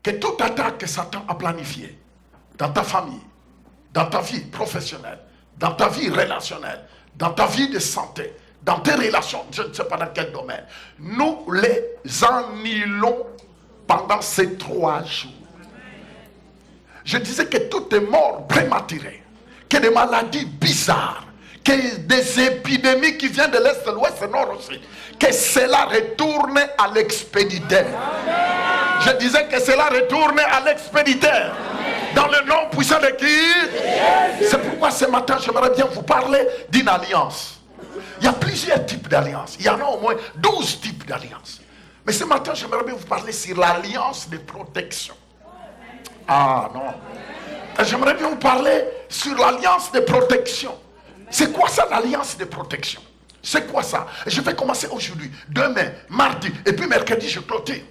que toute attaque que Satan a planifiée dans ta famille, dans ta vie professionnelle, dans ta vie relationnelle, dans ta vie de santé, dans tes relations, je ne sais pas dans quel domaine, nous les annihilons pendant ces 3 jours. Je disais que tout est mort prématuré, que des maladies bizarres, que des épidémies qui viennent de l'Est, de l'Ouest, de l'Nord aussi, que cela retourne à l'expéditeur. Je disais que cela retourne à l'expéditeur. Dans le nom puissant de qui? C'est pourquoi ce matin, j'aimerais bien vous parler d'une alliance. Il y a plusieurs types d'alliances. Il y en a au moins 12 types d'alliances. Mais ce matin, j'aimerais bien vous parler sur l'alliance de protection. Ah non. J'aimerais bien vous parler sur l'alliance de protection. C'est quoi ça, l'alliance de protection? C'est quoi ça? Je vais commencer aujourd'hui, demain, mardi, et puis mercredi, je clôture.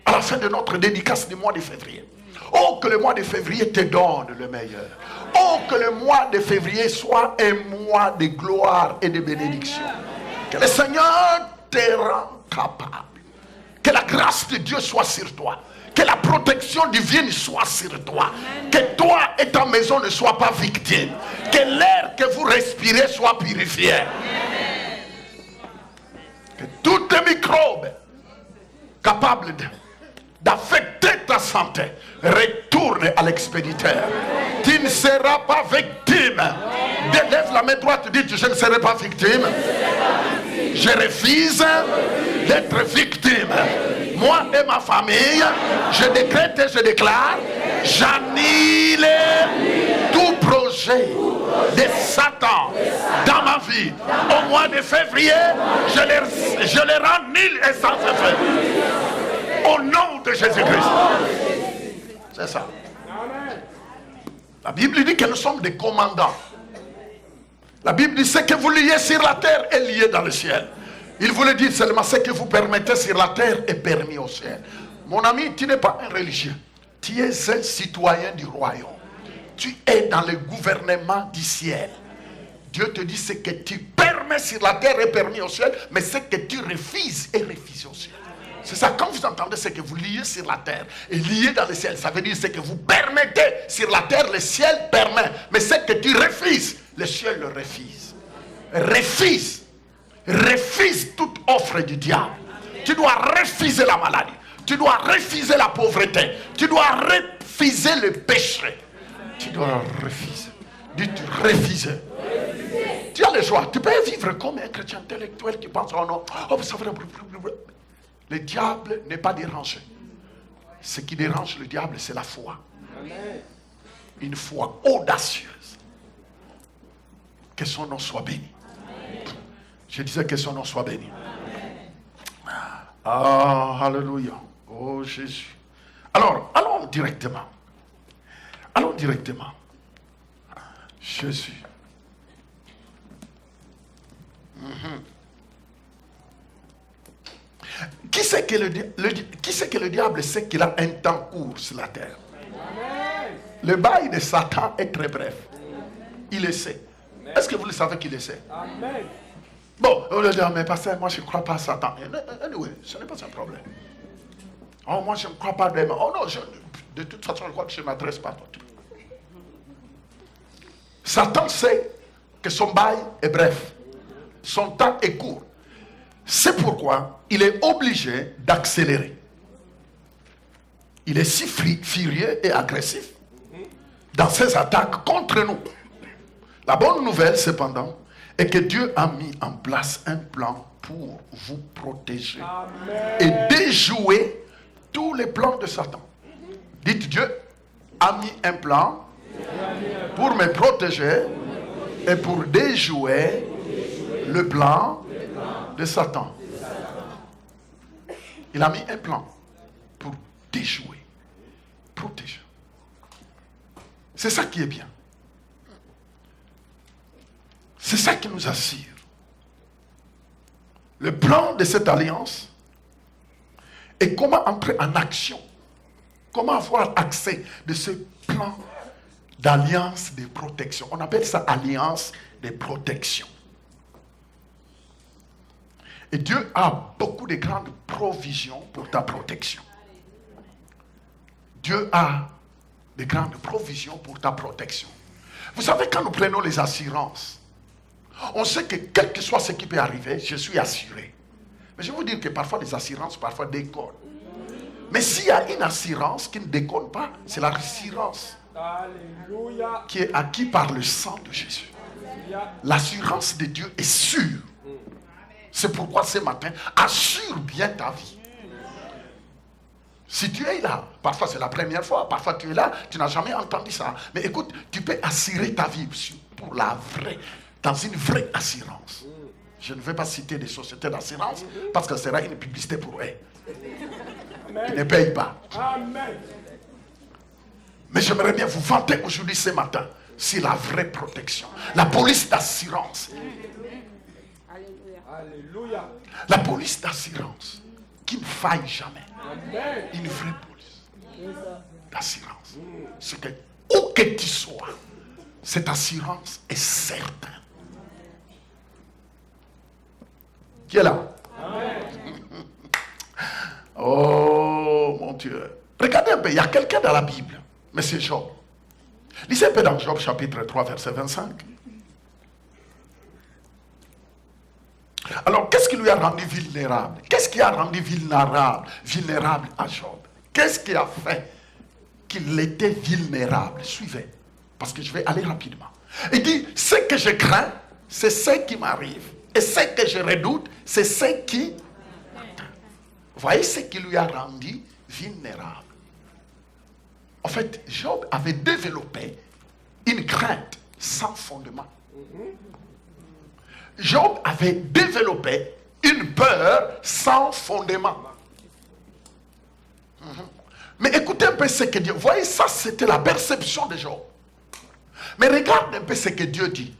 À la fin de notre dédicace du mois de février. Oh, que le mois de février te donne le meilleur. Oh, que le mois de février soit un mois de gloire et de bénédiction. Que le Seigneur te rende capable. Que la grâce de Dieu soit sur toi. Que la protection divine soit sur toi. Que toi et ta maison ne soient pas victimes. Que l'air que vous respirez soit purifié. Que tous les microbes capables d'affecter ta santé retournent à l'expéditeur. Tu ne seras pas victime. Lève la main droite, dis je ne serai pas victime. Je refuse d'être victime. Moi et ma famille, je décrète et je déclare, j'annule tout projet de Satan dans ma vie. Au mois de février, je les rends nuls et sans effet. Au nom de Jésus-Christ. C'est ça. La Bible dit que nous sommes des commandants. La Bible dit ce que vous liez sur la terre est lié dans le ciel. Il voulait dire seulement ce que vous permettez sur la terre est permis au ciel. Mon ami, tu n'es pas un religieux. Tu es un citoyen du royaume. Tu es dans le gouvernement du ciel. Dieu te dit ce que tu permets sur la terre est permis au ciel, mais ce que tu refuses est refusé au ciel. C'est ça, quand vous entendez ce que vous liez sur la terre et lié dans le ciel, ça veut dire ce que vous permettez sur la terre, le ciel permet. Mais ce que tu refuses, le ciel le refuse. Refuse toute offre du diable. Tu dois refuser la maladie. Tu dois refuser la pauvreté. Tu dois refuser le péché. Tu dois refuser. Dis-tu refuser. Tu as le choix. Tu peux vivre comme un chrétien intellectuel qui pense, oh non, oh, ça va. Le diable n'est pas dérangé. Ce qui dérange le diable, c'est la foi. Une foi audacieuse. Que son nom soit béni. Je disais que son nom soit béni. Ah, alléluia. Oh Jésus. Alors, allons directement. Allons directement. Jésus. Qui sait que le diable sait qu'il a un temps court sur la terre? Le bail de Satan est très bref. Il le sait. Est-ce que vous le savez qu'il le sait? Bon, on va dire, mais pasteur, moi je ne crois pas à Satan. Anyway, ce n'est pas un problème. Oh, moi je ne crois pas vraiment. Oh non, de toute façon, je crois que je ne m'adresse pas à toi. Satan sait que son bail est bref. Son temps est court. C'est pourquoi il est obligé d'accélérer. Il est si furieux et agressif dans ses attaques contre nous. La bonne nouvelle, cependant, est que Dieu a mis en place un plan pour vous protéger. Amen. Et déjouer tous les plans de Satan. Dites, Dieu a mis un plan pour me protéger et pour déjouer le plan de Satan. Il a mis un plan pour déjouer, protéger. C'est ça qui est bien. C'est ça qui nous assure. Le plan de cette alliance et comment entrer en action. Comment avoir accès de ce plan d'alliance de protection. On appelle ça alliance de protection. Et Dieu a beaucoup de grandes provisions pour ta protection. Dieu a de grandes provisions pour ta protection. Vous savez, quand nous prenons les assurances, on sait que quel que soit ce qui peut arriver, je suis assuré. Mais je vais vous dire que parfois les assurances, parfois déconnent. Mais s'il y a une assurance qui ne déconne pas, c'est l'assurance qui est acquise par le sang de Jésus. L'assurance de Dieu est sûre. C'est pourquoi ce matin, assure bien ta vie. Si tu es là, parfois c'est la première fois, parfois tu es là, tu n'as jamais entendu ça. Mais écoute, tu peux assurer ta vie pour la vraie, dans une vraie assurance. Je ne vais pas citer des sociétés d'assurance parce que ce sera une publicité pour eux. Ils ne payent pas. Amen. Mais j'aimerais bien vous vanter aujourd'hui, ce matin, c'est la vraie protection. La police d'assurance. Alléluia. La police d'assurance qui ne faille jamais. Amen. Une vraie police d'assurance. C'est que où que tu sois, cette assurance est certaine. Qui est là? Amen. Oh mon Dieu. Regardez un peu, il y a quelqu'un dans la Bible, mais c'est Job. Lisez un peu dans Job chapitre 3, verset 25. Alors, qu'est-ce qui lui a rendu vulnérable? Qu'est-ce qui a rendu vulnérable à Job? Qu'est-ce qui a fait qu'il était vulnérable? Suivez, parce que je vais aller rapidement. Il dit, ce que je crains, c'est ce qui m'arrive. Et ce que je redoute, c'est ce qui m'atteint. Voyez ce qui lui a rendu vulnérable. En fait, Job avait développé une crainte sans fondement. Job avait développé une peur sans fondement. Mais écoutez un peu ce que Dieu... Vous voyez, ça c'était la perception de Job. Mais regarde un peu ce que Dieu dit.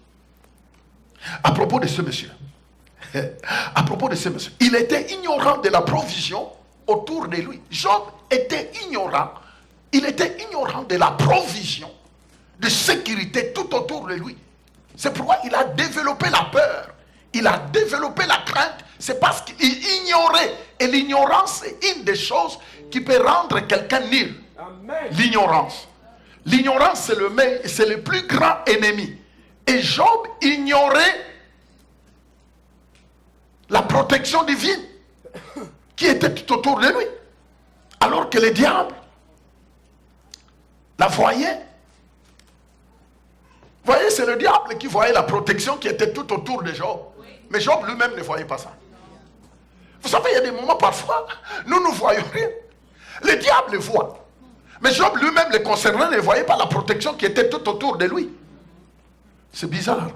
À propos de ce monsieur. À propos de ce monsieur. Il était ignorant de la provision autour de lui. Job était ignorant. Il était ignorant de la provision de sécurité tout autour de lui. C'est pourquoi il a développé la peur. Il a développé la crainte. C'est parce qu'il ignorait. Et l'ignorance est une des choses qui peut rendre quelqu'un nul. Amen. L'ignorance. L'ignorance, c'est le plus grand ennemi. Et Job ignorait la protection divine qui était tout autour de lui. Alors que le diable la voyait. Vous voyez, c'est le diable qui voyait la protection qui était tout autour de Job. Mais Job lui-même ne voyait pas ça. Vous savez, il y a des moments parfois, nous ne voyons rien. Le diable le voit. Mais Job lui-même, le concernant, ne voyait pas la protection qui était tout autour de lui. C'est bizarre.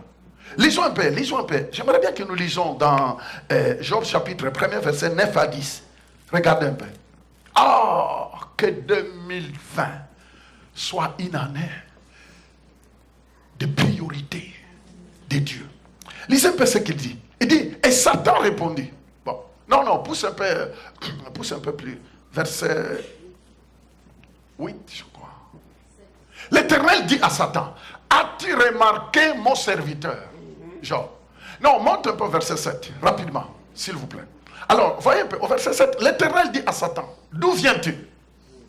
Lisons un peu, lisons un peu. J'aimerais bien que nous lisons dans Job chapitre 1er, verset 9 à 10. Regardez un peu. Ah, que 2020 soit une année de priorité de Dieu. Lisez un peu ce qu'il dit. Il dit, et Satan répondit. Bon, non, pousse un peu plus. Verset 8, je crois. L'Éternel dit à Satan, as-tu remarqué mon serviteur Job? Non, monte un peu verset 7, rapidement, s'il vous plaît. Alors, voyez un peu, au verset 7, l'Éternel dit à Satan, d'où viens-tu?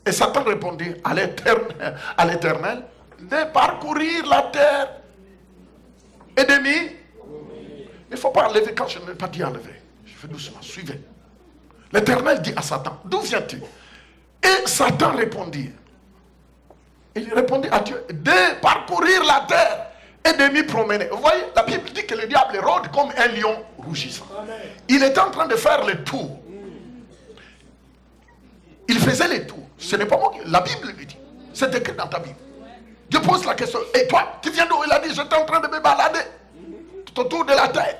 Et Satan répondit à l'Éternel, de parcourir la terre et de m'y. Il ne faut pas enlever quand je n'ai pas dit enlever. Je fais doucement, suivez. L'Éternel dit à Satan, d'où viens-tu? Et Satan répondit. Il répondit à Dieu, de parcourir la terre et de m'y promener. Vous voyez, la Bible dit que le diable rôde comme un lion rougissant. Amen. Il était en train de faire le tour. Il faisait le tour. Ce n'est pas moi qui... La Bible le dit. C'est écrit dans ta Bible. Dieu pose la question. Et toi, tu viens d'où? Il a dit, j'étais en train de me balader tout autour de la terre.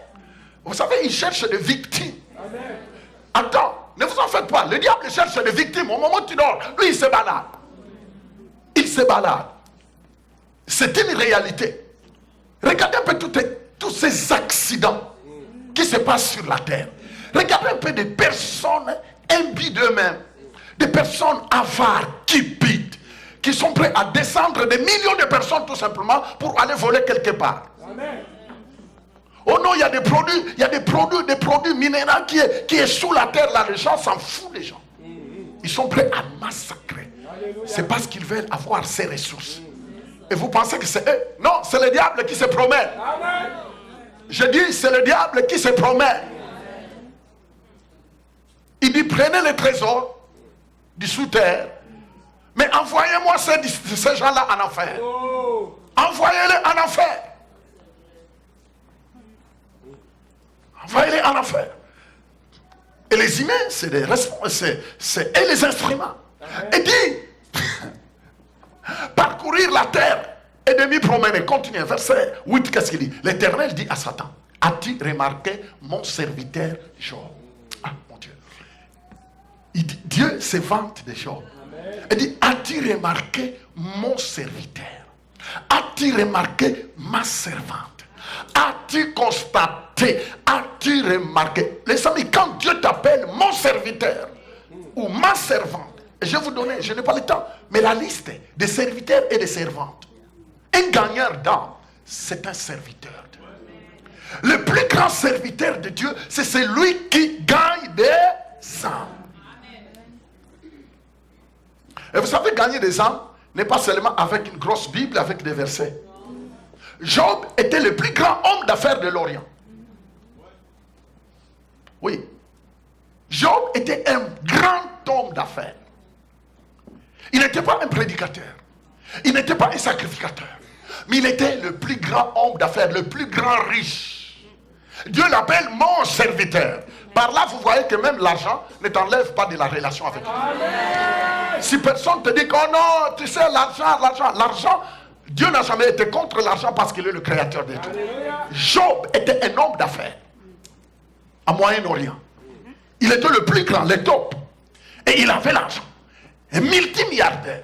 Vous savez, il cherche des victimes. Amen. Attends, ne vous en faites pas. Le diable cherche des victimes. Au moment où tu dors, lui, il se balade. Il se balade. C'est une réalité. Regardez un peu tous ces accidents qui se passent sur la terre. Regardez un peu des personnes imbues d'eux-mêmes. Des personnes avares, cupides, qui sont prêts à descendre des millions de personnes tout simplement pour aller voler quelque part. Amen. Oh non, il y a des produits minéraux qui est sous la terre là, les gens s'en foutent des gens. Ils sont prêts à massacrer. C'est parce qu'ils veulent avoir ces ressources. Et vous pensez que c'est eux? Non, c'est le diable qui se promène. Je dis, c'est le diable qui se promène. Il dit, prenez les trésors du sous-terre, mais envoyez-moi ces gens-là en enfer. Envoyez-les en enfer. Envoyez-les en enfer. Et les humains, c'est et les instruments. Et dit, parcourir la terre et de m'y promener. Continuez, verset 8, qu'est-ce qu'il dit? L'Éternel dit à Satan, as-tu remarqué mon serviteur Job? Ah, mon Dieu. Il dit, Dieu se vante de Job. Il dit, as-tu remarqué mon serviteur? As-tu remarqué ma servante? As-tu constaté? As-tu remarqué? Les amis, quand Dieu t'appelle mon serviteur ou ma servante, je vais vous donner, je n'ai pas le temps, mais la liste des serviteurs et des servantes. Un gagneur d'âme, c'est un serviteur. Le plus grand serviteur de Dieu, c'est celui qui gagne des âmes. Et vous savez, gagner des âmes n'est pas seulement avec une grosse Bible, avec des versets. Job était le plus grand homme d'affaires de l'Orient. Oui. Job était un grand homme d'affaires. Il n'était pas un prédicateur. Il n'était pas un sacrificateur. Mais il était le plus grand homme d'affaires, le plus grand riche. Dieu l'appelle mon serviteur. Par là, vous voyez que même l'argent ne t'enlève pas de la relation avec Dieu. Si personne te dit que oh non, tu sais, l'argent, Dieu n'a jamais été contre l'argent parce qu'il est le créateur de tout. Job était un homme d'affaires à Moyen-Orient. Il était le plus grand, le top. Et il avait l'argent. Un multimilliardaire.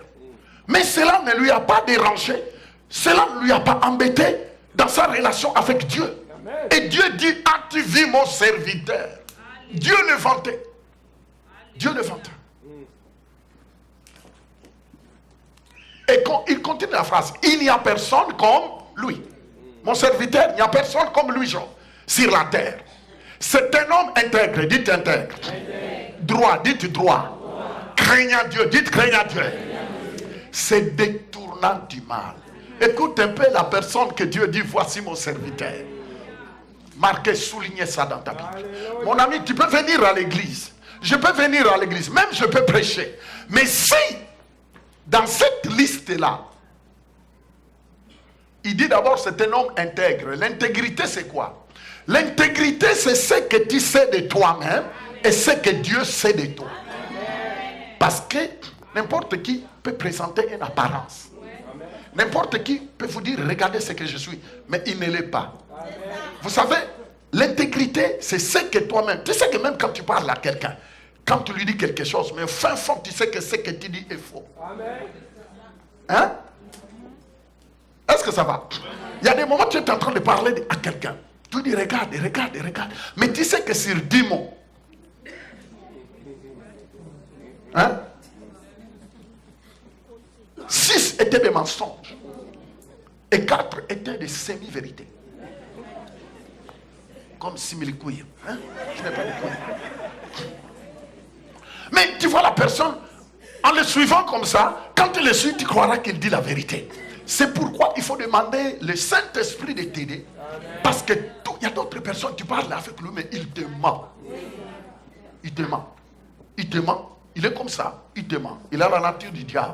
Mais cela ne lui a pas dérangé. Cela ne lui a pas embêté dans sa relation avec Dieu. Et Dieu dit, as-tu vu mon serviteur? Dieu le vantait. Dieu le vantait. Et il continue la phrase. Il n'y a personne comme lui. Mon serviteur, il n'y a personne comme lui, Job, sur la terre. C'est un homme intègre, dites intègre. Droit, dites droit. Craignant Dieu, dites craignant Dieu. C'est détournant du mal. Écoute un peu la personne que Dieu dit, voici mon serviteur. Marquez, soulignez ça dans ta Bible. Mon ami, tu peux venir à l'église. Je peux venir à l'église. Même je peux prêcher. Mais si, dans cette liste-là, il dit d'abord c'est un homme intègre. L'intégrité c'est quoi? L'intégrité c'est ce que tu sais de toi-même et ce que Dieu sait de toi. Parce que n'importe qui peut présenter une apparence. N'importe qui peut vous dire regardez ce que je suis. Mais il ne l'est pas. Vous savez, l'intégrité c'est ce que toi-même. Tu sais que même quand tu parles à quelqu'un, quand tu lui dis quelque chose, mais au fin fond tu sais que ce que tu dis est faux. Hein? Est-ce que ça va? Il y a des moments où tu es en train de parler à quelqu'un. Tu dis regarde. Mais tu sais que sur 10 mots, hein? 6 étaient des mensonges. Et 4 étaient des semi-vérités. Comme simili-couilles. Hein? Je n'ai pas de couilles. Mais tu vois la personne, en le suivant comme ça, quand tu le suis, tu croiras qu'il dit la vérité. C'est pourquoi il faut demander le Saint-Esprit de t'aider. Parce que il y a d'autres personnes, tu parles avec lui, mais il te ment. Il te ment. Il te ment. Il est comme ça. Il te ment. Il a la nature du diable.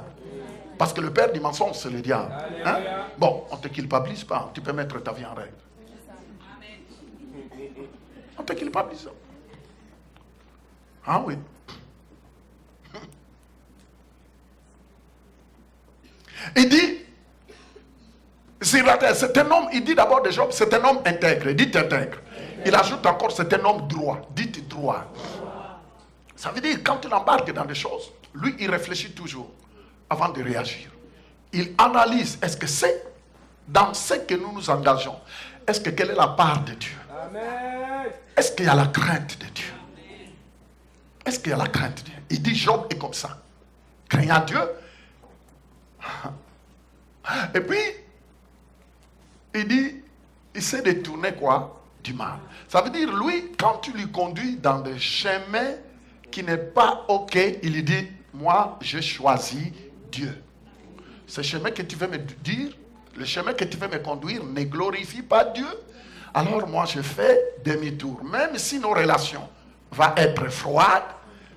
Parce que le père du mensonge, c'est le diable. Hein? Bon, on ne te culpabilise pas. Tu peux mettre ta vie en règle. On ne te culpabilise pas. Ah oui. Il dit, c'est un homme, il dit d'abord de Job, c'est un homme intègre, dites intègre. Il ajoute encore, c'est un homme droit, dites droit. Ça veut dire, quand il embarque dans des choses, lui, il réfléchit toujours avant de réagir. Il analyse, est-ce que c'est dans ce que nous nous engageons, est-ce que quelle est la part de Dieu? Est-ce qu'il y a la crainte de Dieu? Est-ce qu'il y a la crainte de Dieu? Il dit, Job est comme ça. Craignant Dieu. Et puis, il dit, il s'est détourné quoi? Du mal. Ça veut dire, lui, quand tu lui conduis dans des chemins qui n'est pas OK, il lui dit, moi, je choisis Dieu. Ce chemin que tu veux me dire, le chemin que tu veux me conduire ne glorifie pas Dieu. Alors moi, je fais demi-tour. Même si nos relations vont être froides,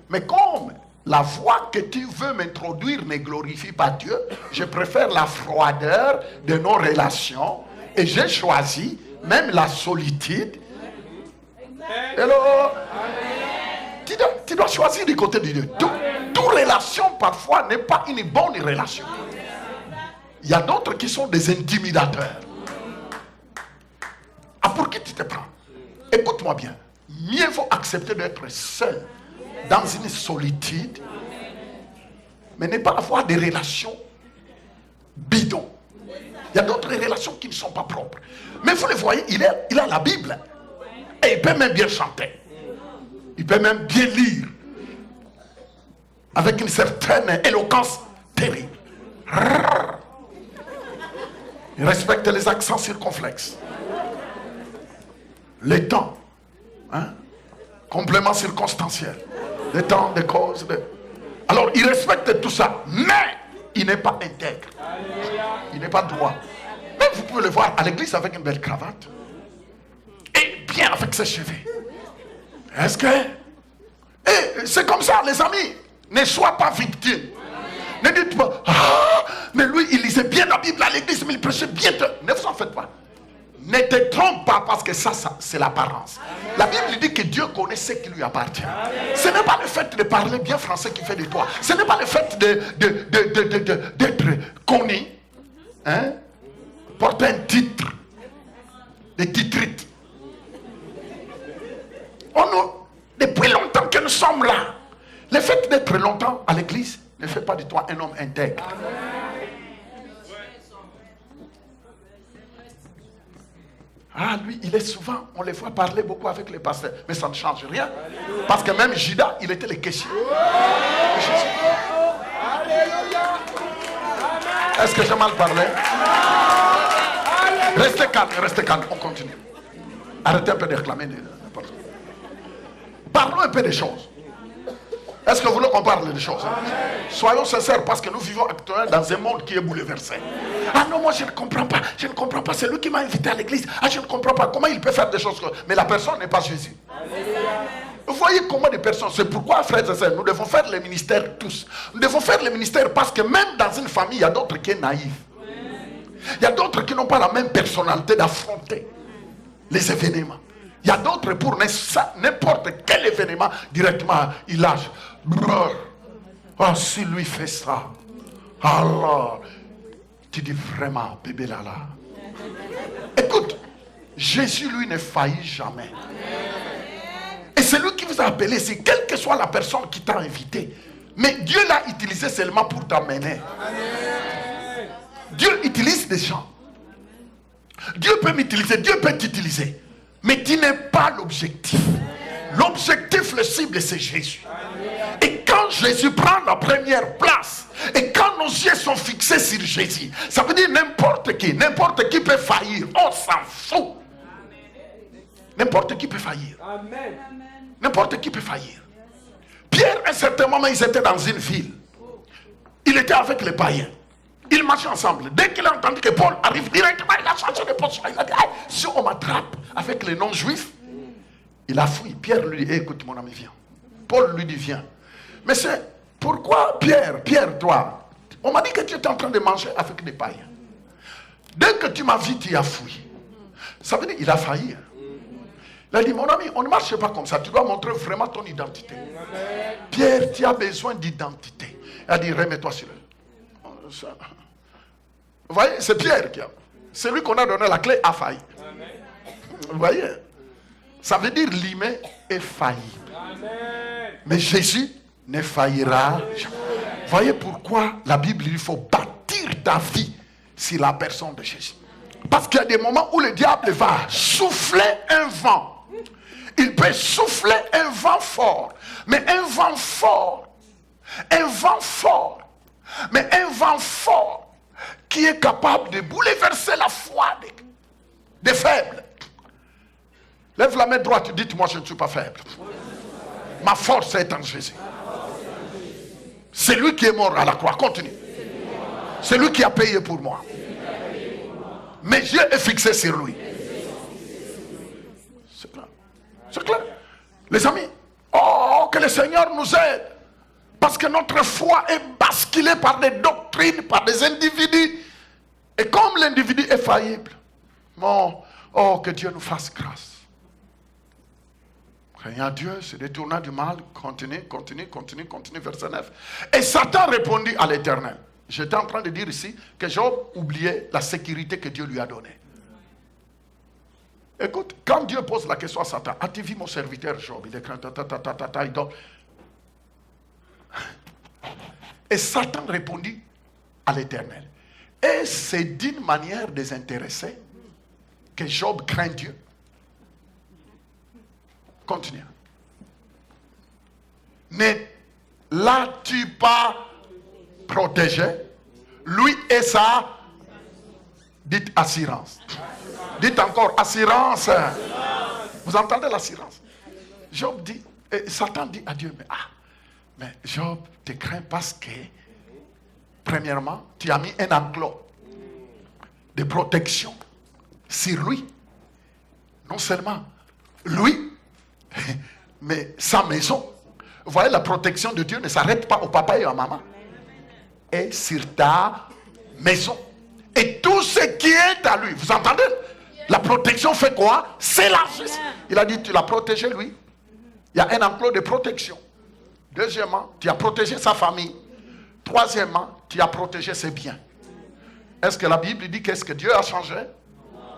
mais comme la voie que tu veux m'introduire ne glorifie pas Dieu, je préfère la froideur de nos relations et j'ai choisi même la solitude. Hello. Tu dois choisir du côté de Dieu. Toute relation parfois n'est pas une bonne relation. Il y a d'autres qui sont des intimidateurs. Ah, pour qui tu te prends? Écoute-moi bien. Mieux vaut accepter d'être seul dans une solitude, mais ne pas avoir des relations bidons. Il y a d'autres relations qui ne sont pas propres. Mais vous le voyez, il a la Bible. Et il peut même bien chanter. Il peut même bien lire. Avec une certaine éloquence terrible. Il respecte les accents circonflexes. Les temps. Complément circonstanciel. Les temps, des causes. Alors, il respecte tout ça. Mais, il n'est pas intègre. Il n'est pas droit. Même vous pouvez le voir à l'église avec une belle cravate. Et bien avec ses cheveux. Est-ce que... Et c'est comme ça, les amis. Ne sois pas victime. Ne dites pas, mais lui, il lisait bien la Bible à l'église, mais il prêchait bien. Ne vous en faites pas. Ne te trompe pas parce que ça c'est l'apparence. La Bible dit que Dieu connaît ce qui lui appartient. Ce n'est pas le fait de parler bien français qui fait de toi. Ce n'est pas le fait d'être connu. Porter un titre. Des titrites. Depuis longtemps que nous sommes là. Le fait d'être longtemps à l'église ne fait pas de toi un homme intègre. Ah, lui, il est souvent, on les voit parler beaucoup avec les pasteurs, mais ça ne change rien. Parce que même Judas, il était le caissier. Est-ce que j'ai mal parlé? Restez calme, on continue. Arrêtez un peu de réclamer. Parlons un peu des choses. Est-ce que vous voulez qu'on parle des choses? Soyons sincères parce que nous vivons actuellement dans un monde qui est bouleversé. Ah non, moi je ne comprends pas. Je ne comprends pas. C'est lui qui m'a invité à l'église. Ah, je ne comprends pas. Comment il peut faire des choses? Mais la personne n'est pas Jésus. Vous voyez comment des personnes... C'est pourquoi, frères et sœurs, nous devons faire le ministère tous. Nous devons faire le ministère parce que même dans une famille, il y a d'autres qui sont naïfs. Il y a d'autres qui n'ont pas la même personnalité d'affronter les événements. Il y a d'autres pour n'importe quel événement, directement, il lâche. Ah, si lui fait ça, alors, tu dis vraiment, bébé Lala. Écoute, Jésus, lui, ne faillit jamais. Et c'est lui qui vous a appelé, c'est quelle que soit la personne qui t'a invité. Mais Dieu l'a utilisé seulement pour t'amener. Dieu utilise des gens. Dieu peut m'utiliser, Dieu peut t'utiliser. Mais tu n'es pas l'objectif. L'objectif, le cible, c'est Jésus. Et quand Jésus prend la première place, et quand nos yeux sont fixés sur Jésus, ça veut dire n'importe qui peut faillir. On s'en fout. N'importe qui peut faillir. N'importe qui peut faillir. Pierre, à un certain moment, ils étaient dans une ville. Il était avec les païens. Ils marchaient ensemble. Dès qu'il a entendu que Paul arrive directement, il a changé de position. Il a dit, si on m'attrape avec les non-juifs, il a fui. Pierre lui dit, écoute mon ami, viens. Paul lui dit, viens. Mais c'est pourquoi Pierre, toi, on m'a dit que tu étais en train de manger avec des païens. Dès que tu m'as vu, tu as fui. Ça veut dire qu'il a failli. Il a dit, mon ami, on ne marche pas comme ça. Tu dois montrer vraiment ton identité. Pierre, tu as besoin d'identité. Il a dit, remets-toi sur elle. Vous voyez, c'est Pierre qui a. C'est lui qu'on a donné la clé, a failli. Vous voyez, ça veut dire l'humain est failli. Mais Jésus ne faillira jamais. Vous voyez pourquoi la Bible, il faut bâtir ta vie sur la personne de Jésus. Parce qu'il y a des moments où le diable va souffler un vent. Il peut souffler un vent fort. Mais un vent fort. Mais un vent fort qui est capable de bouleverser la foi des faibles. Lève la main droite, dites-moi je ne suis pas faible. Ma force est en Jésus. C'est lui qui est mort à la croix. Continue. C'est lui qui a payé pour moi. Mes yeux est fixé sur lui. C'est clair. C'est clair. Les amis, oh, que le Seigneur nous aide. Parce que notre foi est basculée par des doctrines, par des individus. Et comme l'individu est faillible, bon, oh, que Dieu nous fasse grâce. Craignant Dieu, se détournant du mal, continue, verset 9. Et Satan répondit à l'Éternel. J'étais en train de dire ici que Job oubliait la sécurité que Dieu lui a donnée. Écoute, quand Dieu pose la question à Satan, as-tu vu mon serviteur Job? Il écrit il donne. Et Satan répondit à l'Éternel. Et c'est d'une manière désintéressée que Job craint Dieu. Continue. Ne l'as-tu pas protégé? Lui et sa, dites assurance. Dites encore assurance. Vous entendez l'assurance? Job dit, Satan dit à Dieu, mais Job te craint parce que, premièrement, tu as mis un enclos de protection sur lui. Non seulement lui, mais sa maison. Vous voyez, la protection de Dieu ne s'arrête pas au papa et à maman. Et sur ta maison. Et tout ce qui est à lui. Vous entendez? La protection fait quoi? C'est la justice. Il a dit, tu l'as protégé lui. Il y a un enclos de protection. Deuxièmement, tu as protégé sa famille. Troisièmement, tu as protégé ses biens. Est-ce que la Bible dit qu'est-ce que Dieu a changé?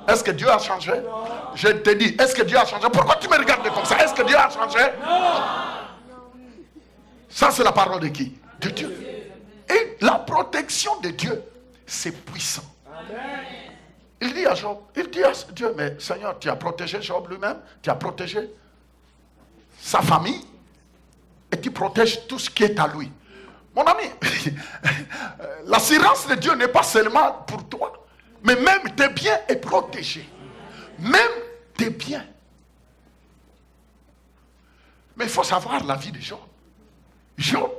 Est-ce que Dieu a changé? Je te dis, est-ce que Dieu a changé? Pourquoi tu me regardes comme ça? Est-ce que Dieu a changé? Ça, c'est la parole de qui? De Dieu. Et la protection de Dieu, c'est puissant. Il dit à Job, il dit à Dieu, mais Seigneur, tu as protégé Job lui-même, tu as protégé sa famille, et tu protèges tout ce qui est à lui. Mon ami, l'assurance de Dieu n'est pas seulement pour toi, mais même tes biens sont protégés. Même tes biens. Mais il faut savoir la vie de Job. Job,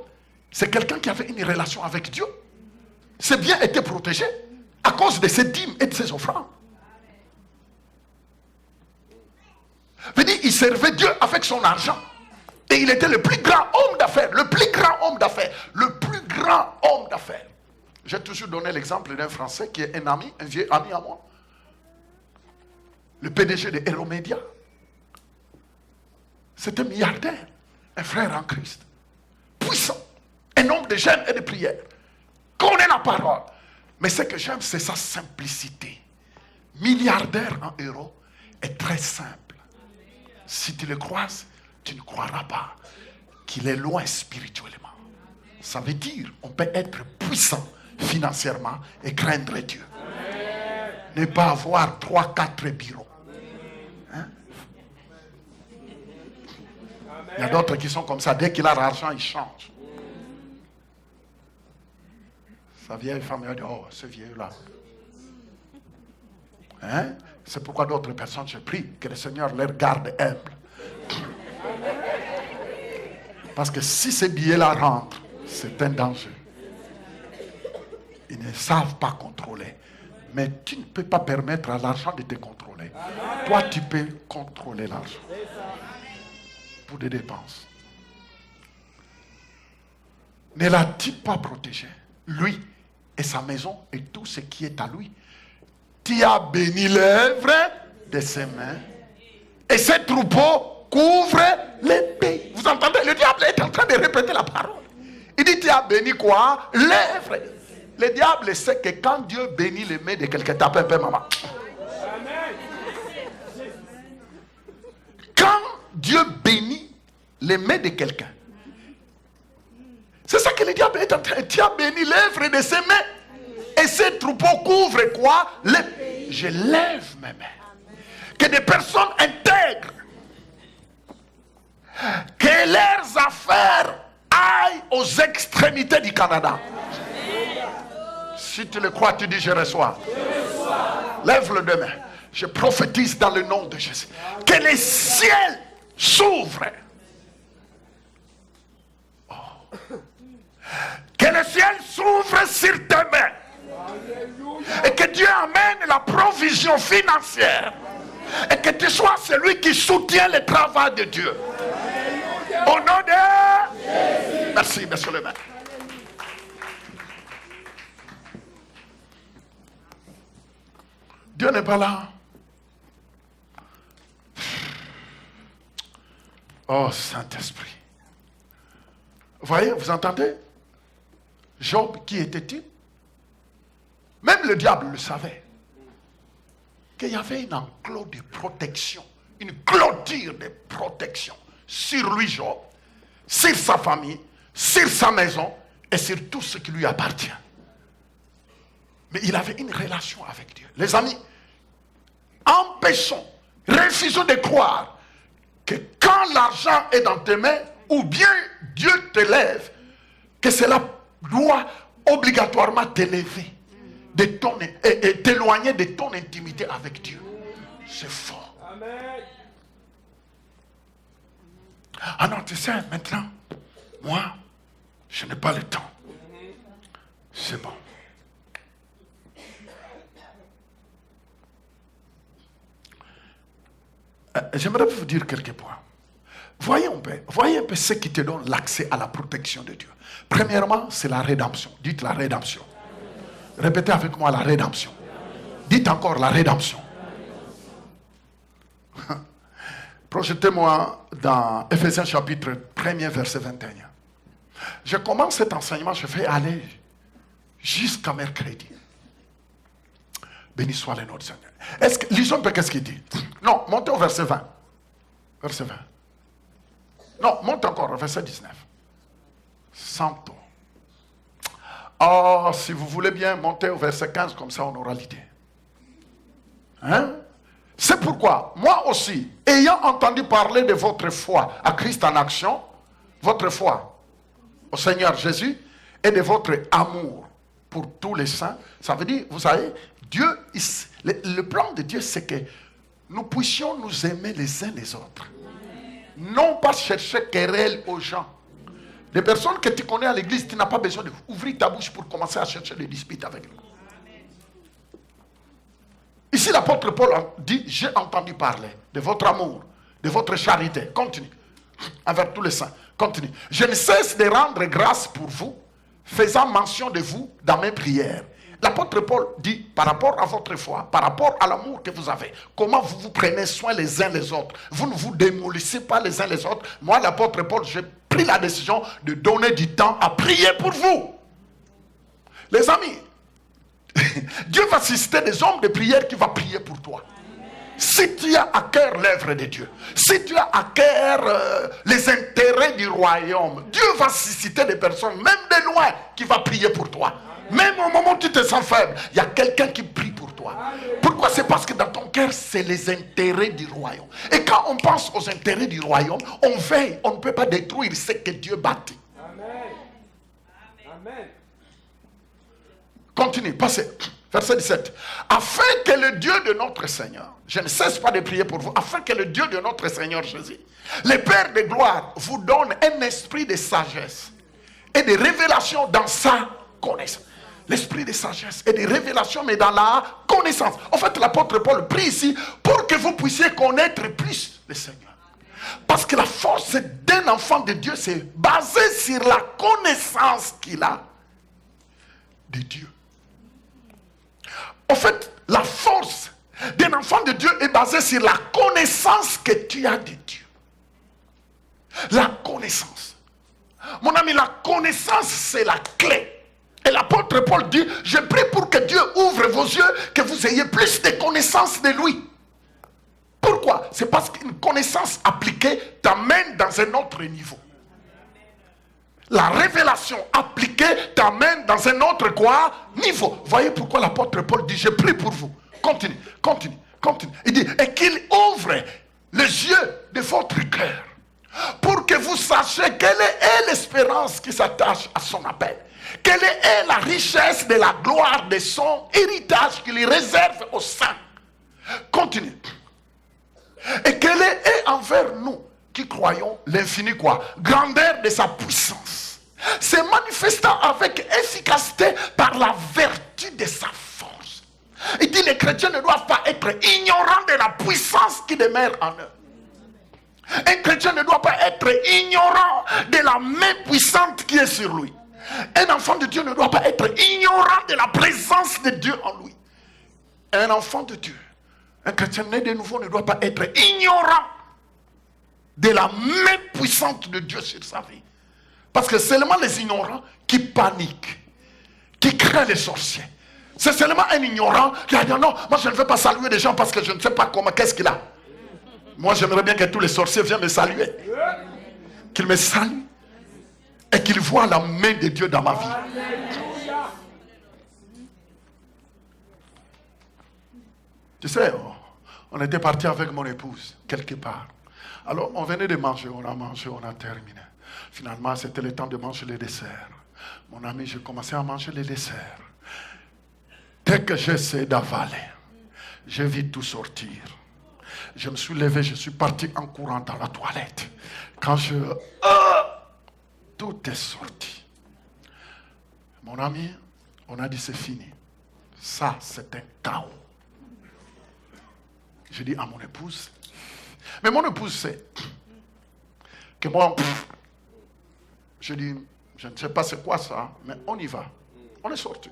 c'est quelqu'un qui avait une relation avec Dieu. Ses biens étaient protégés à cause de ses dîmes et de ses offrandes. Veut dire, il servait Dieu avec son argent. Et il était le plus grand homme d'affaires. Le plus grand homme d'affaires. Le plus grand homme d'affaires. J'ai toujours donné l'exemple d'un Français qui est un ami, un vieux ami à moi. Le PDG de Héromédia. C'est un milliardaire. Un frère en Christ. Puissant. Un homme de jeûne et de prière. Connaît la parole. Mais ce que j'aime, c'est sa simplicité. Milliardaire en euros est très simple. Si tu le croises, tu ne croiras pas qu'il est loin spirituellement. Ça veut dire on peut être puissant financièrement et craindre Dieu. Ne pas avoir 3-4 bureaux. Hein? Il y a d'autres qui sont comme ça. Dès qu'il a l'argent, il change. Sa vieille femme a dit, oh, ce vieux-là. Hein? C'est pourquoi d'autres personnes, je prie que le Seigneur leur garde humble. Parce que si ces billets-là rentrent, c'est un danger. Ils ne savent pas contrôler. Mais tu ne peux pas permettre à l'argent de te contrôler. Toi, tu peux contrôler l'argent. Pour des dépenses. Ne l'a-t-il pas protégé? Lui et sa maison et tout ce qui est à lui. Tu as béni l'œuvre de ses mains. Et ses troupeaux couvrent les pays. Vous entendez? Le diable est en train de répéter la parole. Il dit, tu as béni quoi? L'œuvre. Le diable sait que quand Dieu bénit les mains de quelqu'un, tape un peu maman. Quand Dieu bénit les mains de quelqu'un, c'est ça que le diable est en train. Tu as béni l'œuvre de ses mains. Et ces troupeaux couvrent quoi? Je lève mes mains. Que des personnes intègres, que leurs affaires aillent aux extrémités du Canada. Si tu le crois, tu dis je reçois. Lève le deux mains. Je prophétise dans le nom de Jésus. Que les ciels s'ouvrent Que le ciel s'ouvre sur tes mains. Et que Dieu amène la provision financière. Et que tu sois celui qui soutient le travail de Dieu. Au nom de Jésus. Merci, monsieur le maire. Dieu n'est pas là. Oh, Saint-Esprit. Voyez, vous entendez? Job, qui était-il? Même le diable le savait. Qu'il y avait une enclos de protection, une clôture de protection sur lui, Job, sur sa famille, sur sa maison et sur tout ce qui lui appartient. Mais il avait une relation avec Dieu. Les amis, empêchons, refusons de croire que quand l'argent est dans tes mains, ou bien Dieu te lève, que cela doit obligatoirement t'élever et t'éloigner de ton intimité avec Dieu. C'est fort. Amen. Ah non, tu sais, maintenant, moi, je n'ai pas le temps. C'est bon. J'aimerais vous dire quelques points. Voyez un peu ce qui te donne l'accès à la protection de Dieu. Premièrement, c'est la rédemption. Dites la rédemption. Répétez avec moi la rédemption. Dites encore la rédemption. Projetez-moi dans Ephésiens chapitre 1er, verset 21. Je commence cet enseignement, je vais aller jusqu'à mercredi. Béni soit le nom du Seigneur. Lisons un peu qu'est-ce qu'il dit. Non, montez au verset 20. Verset 20. Non, monte encore au verset 19. Santo. Oh, si vous voulez bien monter au verset 15, comme ça on aura l'idée. Hein? C'est pourquoi, moi aussi, ayant entendu parler de votre foi à Christ en action, votre foi au Seigneur Jésus, et de votre amour pour tous les saints, ça veut dire, vous savez, Dieu, le plan de Dieu, c'est que nous puissions nous aimer les uns les autres. Non pas chercher querelle aux gens. Les personnes que tu connais à l'église, tu n'as pas besoin d'ouvrir ta bouche pour commencer à chercher des disputes avec eux. Ici, l'apôtre Paul dit, j'ai entendu parler de votre amour, de votre charité. Continue. Envers tous les saints. Continue. Je ne cesse de rendre grâce pour vous, faisant mention de vous dans mes prières. L'apôtre Paul dit, par rapport à votre foi, par rapport à l'amour que vous avez, comment vous vous prenez soin les uns les autres. Vous ne vous démolissez pas les uns les autres. Moi, l'apôtre Paul, j'ai pris la décision de donner du temps à prier pour vous. Les amis, Dieu va susciter des hommes de prière qui vont prier pour toi. Si tu as à cœur l'œuvre de Dieu, si tu as à cœur les intérêts du royaume, Dieu va susciter des personnes, même de loin, qui vont prier pour toi. Même au moment où tu te sens faible, il y a quelqu'un qui prie pour toi. Pourquoi? C'est parce que dans ton cœur, c'est les intérêts du royaume. Et quand on pense aux intérêts du royaume, on veille, on ne peut pas détruire ce que Dieu bâtit. Amen. Amen. Continue, passez. Verset 17. Afin que le Dieu de notre Seigneur, je ne cesse pas de prier pour vous, afin que le Dieu de notre Seigneur Jésus, le Père de gloire, vous donne un esprit de sagesse et de révélation dans sa connaissance. L'esprit de sagesse et de révélation, mais dans la connaissance. En fait, l'apôtre Paul prie ici pour que vous puissiez connaître plus le Seigneur. Parce que la force d'un enfant de Dieu, c'est basé sur la connaissance qu'il a de Dieu. En fait, la force d'un enfant de Dieu est basée sur la connaissance que tu as de Dieu. La connaissance. Mon ami, la connaissance, c'est la clé. Et l'apôtre Paul dit, je prie pour que Dieu ouvre vos yeux, que vous ayez plus de connaissances de lui. Pourquoi? C'est parce qu'une connaissance appliquée t'amène dans un autre niveau. La révélation appliquée t'amène dans un autre quoi? Niveau. Voyez pourquoi l'apôtre Paul dit, je prie pour vous. Continue, continue, continue. Il dit, et qu'il ouvre les yeux de votre cœur pour que vous sachiez quelle est l'espérance qui s'attache à son appel. Quelle est la richesse de la gloire de son héritage qu'il réserve aux saints. Continue. Et quelle est envers nous qui croyons l'infini quoi? Grandeur de sa puissance se manifestant avec efficacité par la vertu de sa force. Il dit les chrétiens ne doivent pas être ignorants de la puissance qui demeure en eux. Un chrétien ne doit pas être ignorant de la main puissante qui est sur lui. Un enfant de Dieu ne doit pas être ignorant de la présence de Dieu en lui. Un enfant de Dieu, un chrétien né de nouveau ne doit pas être ignorant de la main puissante de Dieu sur sa vie. Parce que seulement les ignorants qui paniquent, qui craignent les sorciers. C'est seulement un ignorant qui a dit non, moi je ne veux pas saluer des gens parce que je ne sais pas comment, qu'est-ce qu'il a. Moi j'aimerais bien que tous les sorciers viennent me saluer. Qu'ils me saluent et qu'ils voient la main de Dieu dans ma vie. Tu sais, on était parti avec mon épouse quelque part. Alors on venait de manger, on a terminé. Finalement c'était le temps de manger les desserts. Mon ami, j'ai commencé à manger les desserts. Dès que j'essaie d'avaler, j'ai vu tout sortir. Je me suis levé, je suis parti en courant dans la toilette. Quand tout est sorti. Mon ami, on a dit c'est fini. Ça, c'est un chaos. J'ai dit à mon épouse, mais mon épouse sait que moi, je dis, je ne sais pas c'est quoi ça, mais on y va. On est sorti.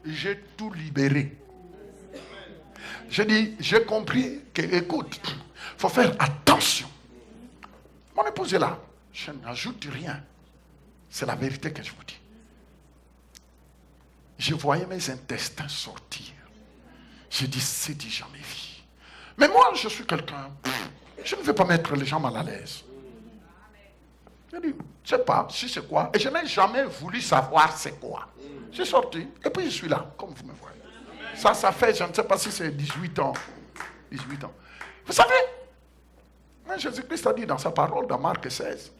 J'ai tout libéré. J'ai dit, j'ai compris que, écoute, il faut faire attention. Mon épouse est là. Je n'ajoute rien. C'est la vérité que je vous dis. Je voyais mes intestins sortir. J'ai dit, c'est dit jamais vu. Mais moi, je suis quelqu'un, je ne veux pas mettre les gens mal à l'aise. J'ai dit, je ne sais pas si c'est quoi. Et je n'ai jamais voulu savoir c'est quoi. J'ai sorti, et puis je suis là, comme vous me voyez. Ça fait, je ne sais pas si c'est 18 ans. 18 ans. Vous savez, Jésus-Christ a dit dans sa parole, dans Marc 16,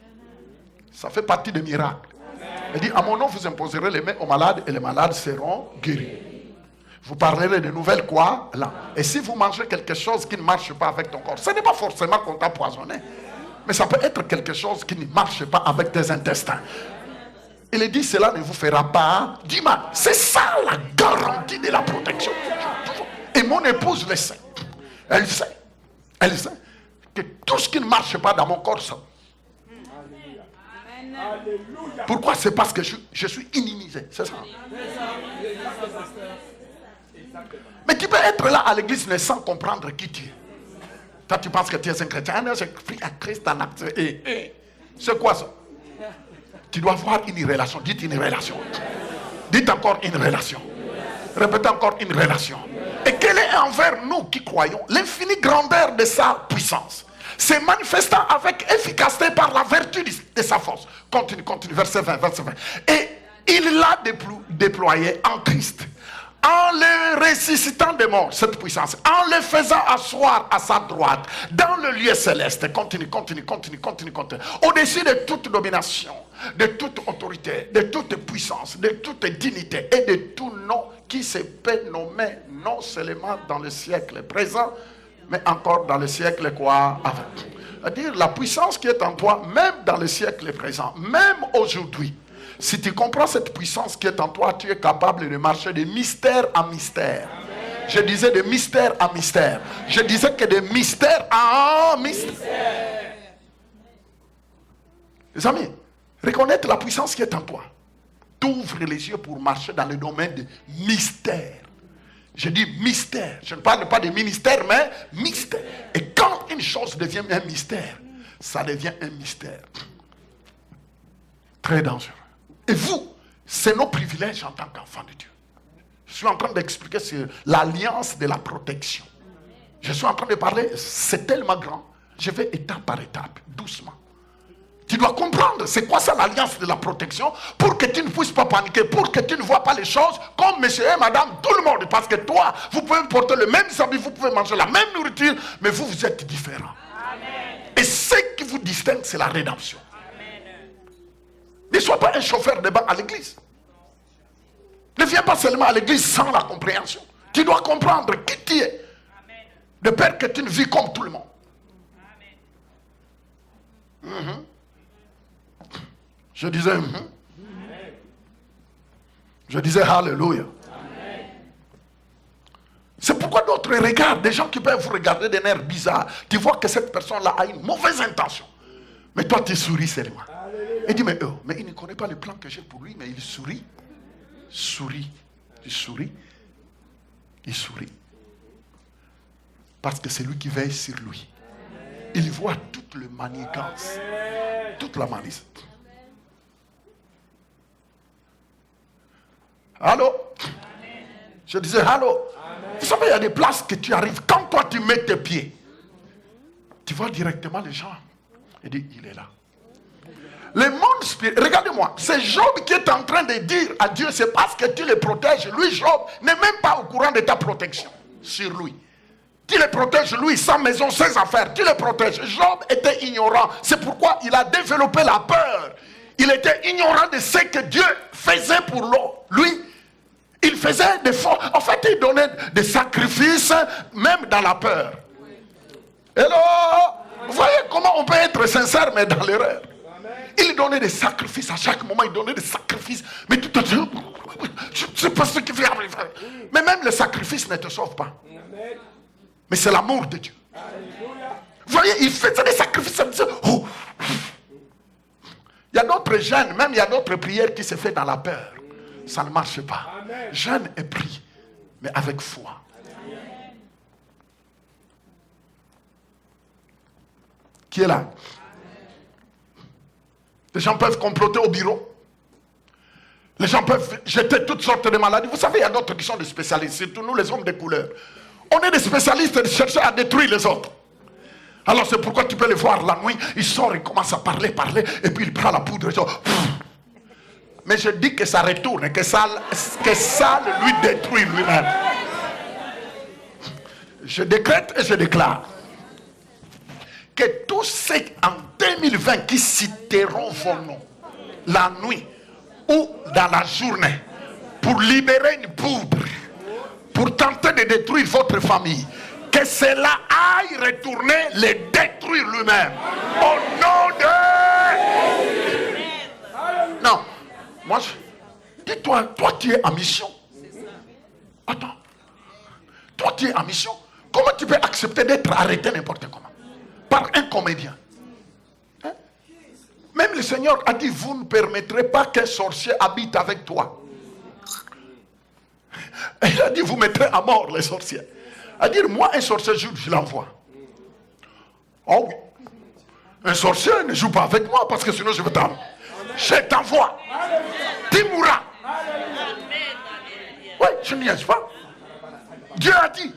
ça fait partie des miracles. Il dit, à mon nom, vous imposerez les mains aux malades et les malades seront guéris. Vous parlerez de nouvelles quoi là. Et si vous mangez quelque chose qui ne marche pas avec ton corps, ce n'est pas forcément qu'on t'a poisonné. Mais ça peut être quelque chose qui ne marche pas avec tes intestins. Il dit, cela ne vous fera pas du mal. C'est ça la garantie de la protection. Et mon épouse le sait. Elle sait. Elle sait que tout ce qui ne marche pas dans mon corps, ça. Pourquoi? C'est parce que je suis immunisé. C'est ça. Mais tu peux être là à l'église mais sans comprendre qui tu es. Toi, tu penses que tu es un chrétien. J'ai pris à Christ en acte. C'est quoi ça? Tu dois avoir une relation. Dites une relation. Dites encore une relation. Répétez encore une relation. Et quelle est envers nous qui croyons l'infinie grandeur de sa puissance, se manifestant avec efficacité par la vertu de sa force. Continue, verset 20. Et il l'a déployé en Christ, en le ressuscitant des morts, cette puissance, en le faisant asseoir à sa droite, dans le lieu céleste. Continue. Au-dessus de toute domination, de toute autorité, de toute puissance, de toute dignité et de tout nom qui se peut nommer non seulement dans le siècle présent, mais encore dans le siècle quoi avant. C'est-à-dire la puissance qui est en toi, même dans le siècle présent, même aujourd'hui. Si tu comprends cette puissance qui est en toi, tu es capable de marcher de mystère en mystère. Amen. Je disais de mystère en mystère. Je disais que de mystère en mystère. Les amis, reconnaître la puissance qui est en toi t'ouvre les yeux pour marcher dans le domaine de mystère. Je dis mystère. Je ne parle pas de ministère, mais mystère. Et quand une chose devient un mystère, ça devient un mystère très dangereux. Et vous, c'est nos privilèges en tant qu'enfants de Dieu. Je suis en train d'expliquer sur l'alliance de la protection. Je suis en train de parler, c'est tellement grand. Je vais étape par étape, doucement. Tu dois comprendre, c'est quoi ça l'alliance de la protection, pour que tu ne puisses pas paniquer, pour que tu ne vois pas les choses comme monsieur et madame, tout le monde. Parce que toi, vous pouvez porter le même habit, vous pouvez manger la même nourriture, mais vous êtes différents. Amen. Et ce qui vous distingue, c'est la rédemption. Ne sois pas un chauffeur de banc à l'église. Ne viens pas seulement à l'église sans la compréhension. Tu dois comprendre qui tu es. De peur que tu ne vis comme tout le monde. Je disais, je disais Alléluia. C'est pourquoi d'autres regardent, des gens qui peuvent vous regarder d'un air bizarre. Tu vois que cette personne-là a une mauvaise intention. Mais toi, tu souris seulement. Il dit, mais il ne connaît pas le plan que j'ai pour lui, mais il sourit. Sourit. Il sourit. Il sourit. Parce que c'est lui qui veille sur lui. Il voit toute la manigance. Toute la malice. Allô? Je disais, allô? Vous savez, il y a des places que tu arrives. Quand toi, tu mets tes pieds, tu vois directement les gens. Il dit, il est là. Le monde spirituel, regardez-moi, c'est Job qui est en train de dire à Dieu, c'est parce que tu le protèges. Lui, Job, n'est même pas au courant de ta protection sur lui. Tu le protèges, lui, sa maison, ses affaires, tu le protèges. Job était ignorant. C'est pourquoi il a développé la peur. Il était ignorant de ce que Dieu faisait pour lui. Il faisait des faux. En fait, il donnait des sacrifices, même dans la peur. Hello? Vous voyez comment on peut être sincère, mais dans l'erreur. Il donnait des sacrifices à chaque moment. Il donnait des sacrifices. Mais tout à fait, je ne sais pas ce qui fait arriver. Mais même le sacrifice ne te sauve pas. Mais c'est l'amour de Dieu. Vous voyez, il faisait des sacrifices. Oh. Il y a d'autres jeûnes, même il y a d'autres prières qui se font dans la peur. Ça ne marche pas. Jeûne et prie, mais avec foi. Qui est là? Les gens peuvent comploter au bureau. Les gens peuvent jeter toutes sortes de maladies. Vous savez, il y a d'autres qui sont des spécialistes, surtout nous les hommes de couleur. On est des spécialistes de chercher à détruire les autres. Alors c'est pourquoi tu peux les voir la nuit, il sort, il commence à parler, et puis il prend la poudre et ça. Mais je dis que ça retourne, que ça lui détruit lui-même. Je décrète et je déclare que tous ceux en 2020 qui citeront vos noms la nuit ou dans la journée pour libérer une poudre, pour tenter de détruire votre famille, que cela aille retourner, les détruire lui-même. Au nom de... Non. Moi, dis-toi, toi tu es en mission. Attends. Toi tu es en mission. Comment tu peux accepter d'être arrêté n'importe comment? Par un comédien. Hein? Même le Seigneur a dit, vous ne permettrez pas qu'un sorcier habite avec toi. Il a dit, vous mettrez à mort les sorciers. À dire, moi, un sorcier, je l'envoie. Oh oui. Un sorcier ne joue pas avec moi parce que sinon je vais t'envoyer. Je t'envoie. Tu mourras. Oui, je n'y ai pas. Dieu a dit,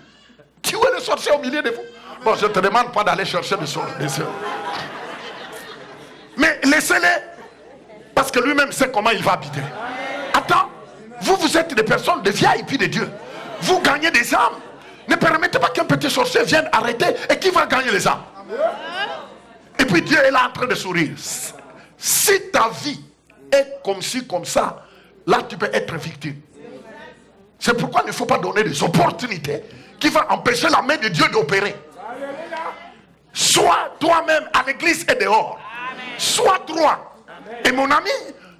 tuez le sorcier au milieu de vous. Bon, je ne te demande pas d'aller chercher des sorciers. Mais laissez-les. Parce que lui-même sait comment il va habiter. Attends, vous êtes des personnes de VIP de Dieu. Vous gagnez des âmes. Ne permettez pas qu'un petit sorcier vienne arrêter et qui va gagner les âmes. Et puis Dieu est là en train de sourire. Si ta vie est comme ci, comme ça, là tu peux être victime. C'est pourquoi il ne faut pas donner des opportunités qui vont empêcher la main de Dieu d'opérer. Sois toi-même à l'église et dehors. Sois droit. Et mon ami,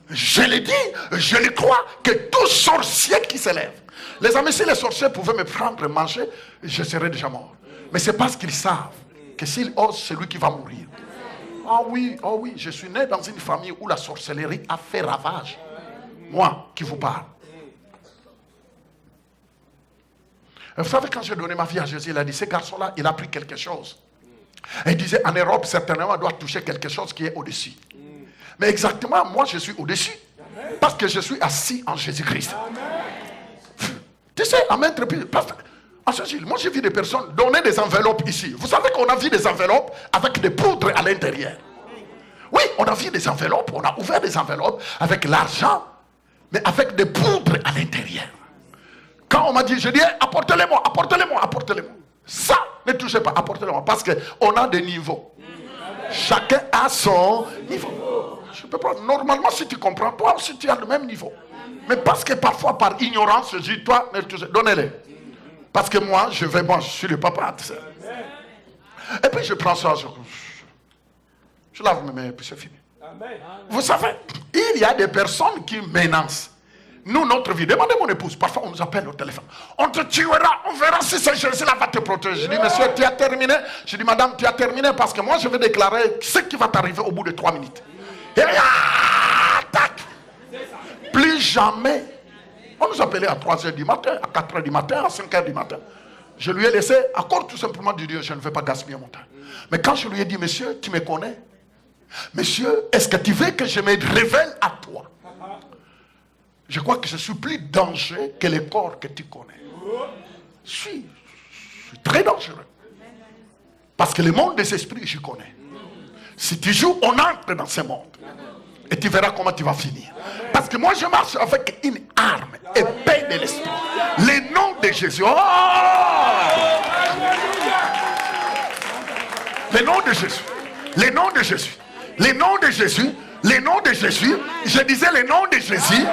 je le dis, je le crois, que tout sorcier qui s'élève. Les amis, si les sorciers pouvaient me prendre et manger, je serais déjà mort. Mais c'est parce qu'ils savent que s'ils osent, c'est lui qui va mourir. Oh oui, je suis né dans une famille où la sorcellerie a fait ravage. Moi qui vous parle. Vous savez, quand j'ai donné ma vie à Jésus, il a dit, ce garçon-là, il a pris quelque chose. Et il disait, en Europe, certainement, on doit toucher quelque chose qui est au-dessus. Mais exactement, moi, je suis au-dessus. Parce que je suis assis en Jésus-Christ. Tu sais, à maintes reprises, moi j'ai vu des personnes donner des enveloppes ici. Vous savez qu'on a vu des enveloppes avec des poudres à l'intérieur. Oui, on a vu des enveloppes, on a ouvert des enveloppes avec l'argent, mais avec des poudres à l'intérieur. Quand on m'a dit, je dis, apportez-les-moi, apportez-les-moi, apportez-les-moi. Ça, ne touchez pas, apportez-les-moi, parce qu'on a des niveaux. Chacun a son niveau. Je peux pas. Normalement, si tu comprends, toi aussi tu as le même niveau. Mais parce que parfois, par ignorance, je dis, toi, donnez-les. Parce que moi, je suis le papa. Tu sais. Et puis je prends ça, je lave mes mains, et puis c'est fini. Vous savez, il y a des personnes qui menacent. Nous, notre vie, demandez mon épouse, parfois on nous appelle au téléphone. On te tuera, on verra si c'est Jésus-là va te protéger. Je dis, monsieur, tu as terminé? Je dis, madame, tu as terminé parce que moi je vais déclarer ce qui va t'arriver au bout de 3 minutes. Et tac! Plus jamais. On nous appelait à 3h du matin, à 4h du matin, à 5h du matin. Je lui ai laissé, encore tout simplement du Dieu, je ne vais pas gaspiller mon temps. Mais quand je lui ai dit, monsieur, tu me connais? Monsieur, est-ce que tu veux que je me révèle à toi? Je crois que je suis plus dangereux que les corps que tu connais. Je suis très dangereux. Parce que le monde des esprits, je connais. Si tu joues, on entre dans ce monde. Et tu verras comment tu vas finir. Parce que moi, je marche avec une arme, épée de l'esprit. Le nom de Jésus. Oh! Le nom de Jésus. Le nom de Jésus. Le nom de Jésus. Le nom de Jésus. Je disais le nom de Jésus.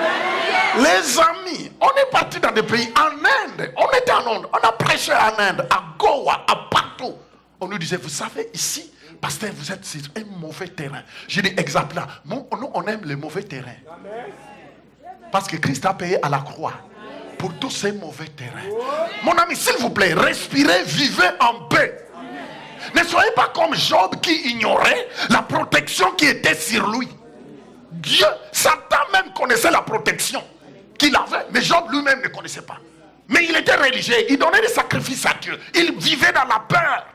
Les amis, on est parti dans des pays, en Inde, on était en Inde, on a prêché en Inde, à Goa, à partout. On nous disait, vous savez, ici, pasteur, vous êtes sur un mauvais terrain. J'ai dit, exactement, nous, on aime les mauvais terrains. Parce que Christ a payé à la croix pour tous ces mauvais terrains. Mon ami, s'il vous plaît, respirez, vivez en paix. Ne soyez pas comme Job qui ignorait la protection qui était sur lui. Dieu, Satan même connaissait la protection qu'il avait, mais Job lui-même ne connaissait pas. Mais il était religieux, il donnait des sacrifices à Dieu, il vivait dans la peur.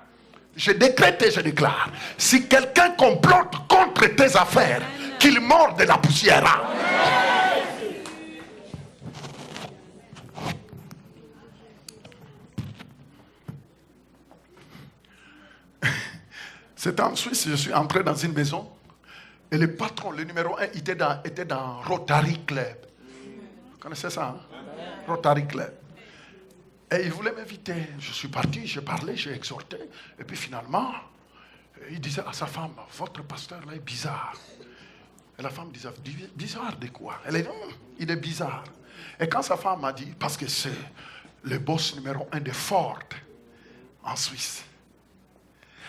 Je décrète et je déclare, si quelqu'un complote contre tes affaires, qu'il morde de la poussière. C'était en Suisse, je suis entré dans une maison. Et le patron, le numéro 1, était dans Rotary Club. Vous connaissez ça, hein? Rotary Club. Et il voulait m'inviter. Je suis parti, j'ai parlé, j'ai exhorté. Et puis finalement, il disait à sa femme, votre pasteur là est bizarre. Et la femme disait, bizarre de quoi? Elle a dit, il est bizarre. Et quand sa femme m'a dit, parce que c'est le boss numéro 1 de Ford, en Suisse.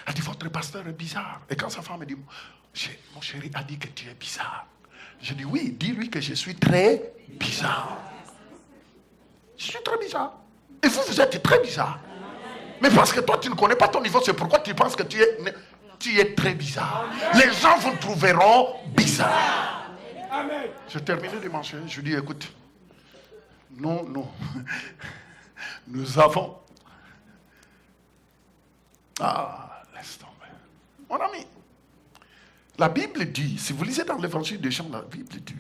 Elle dit, votre pasteur est bizarre. Et quand sa femme m'a dit, mon chéri a dit que tu es bizarre. Je dis, oui, dis-lui que je suis très bizarre. Je suis très bizarre. Et vous, vous êtes très bizarre. Mais parce que toi, tu ne connais pas ton niveau, c'est pourquoi tu penses que tu es très bizarre. Les gens vous trouveront bizarre. Je terminais de mentionner, je dis, écoute, non, nous avons... laisse tomber. Mon ami, la Bible dit, si vous lisez dans l'évangile de Jean, la Bible dit,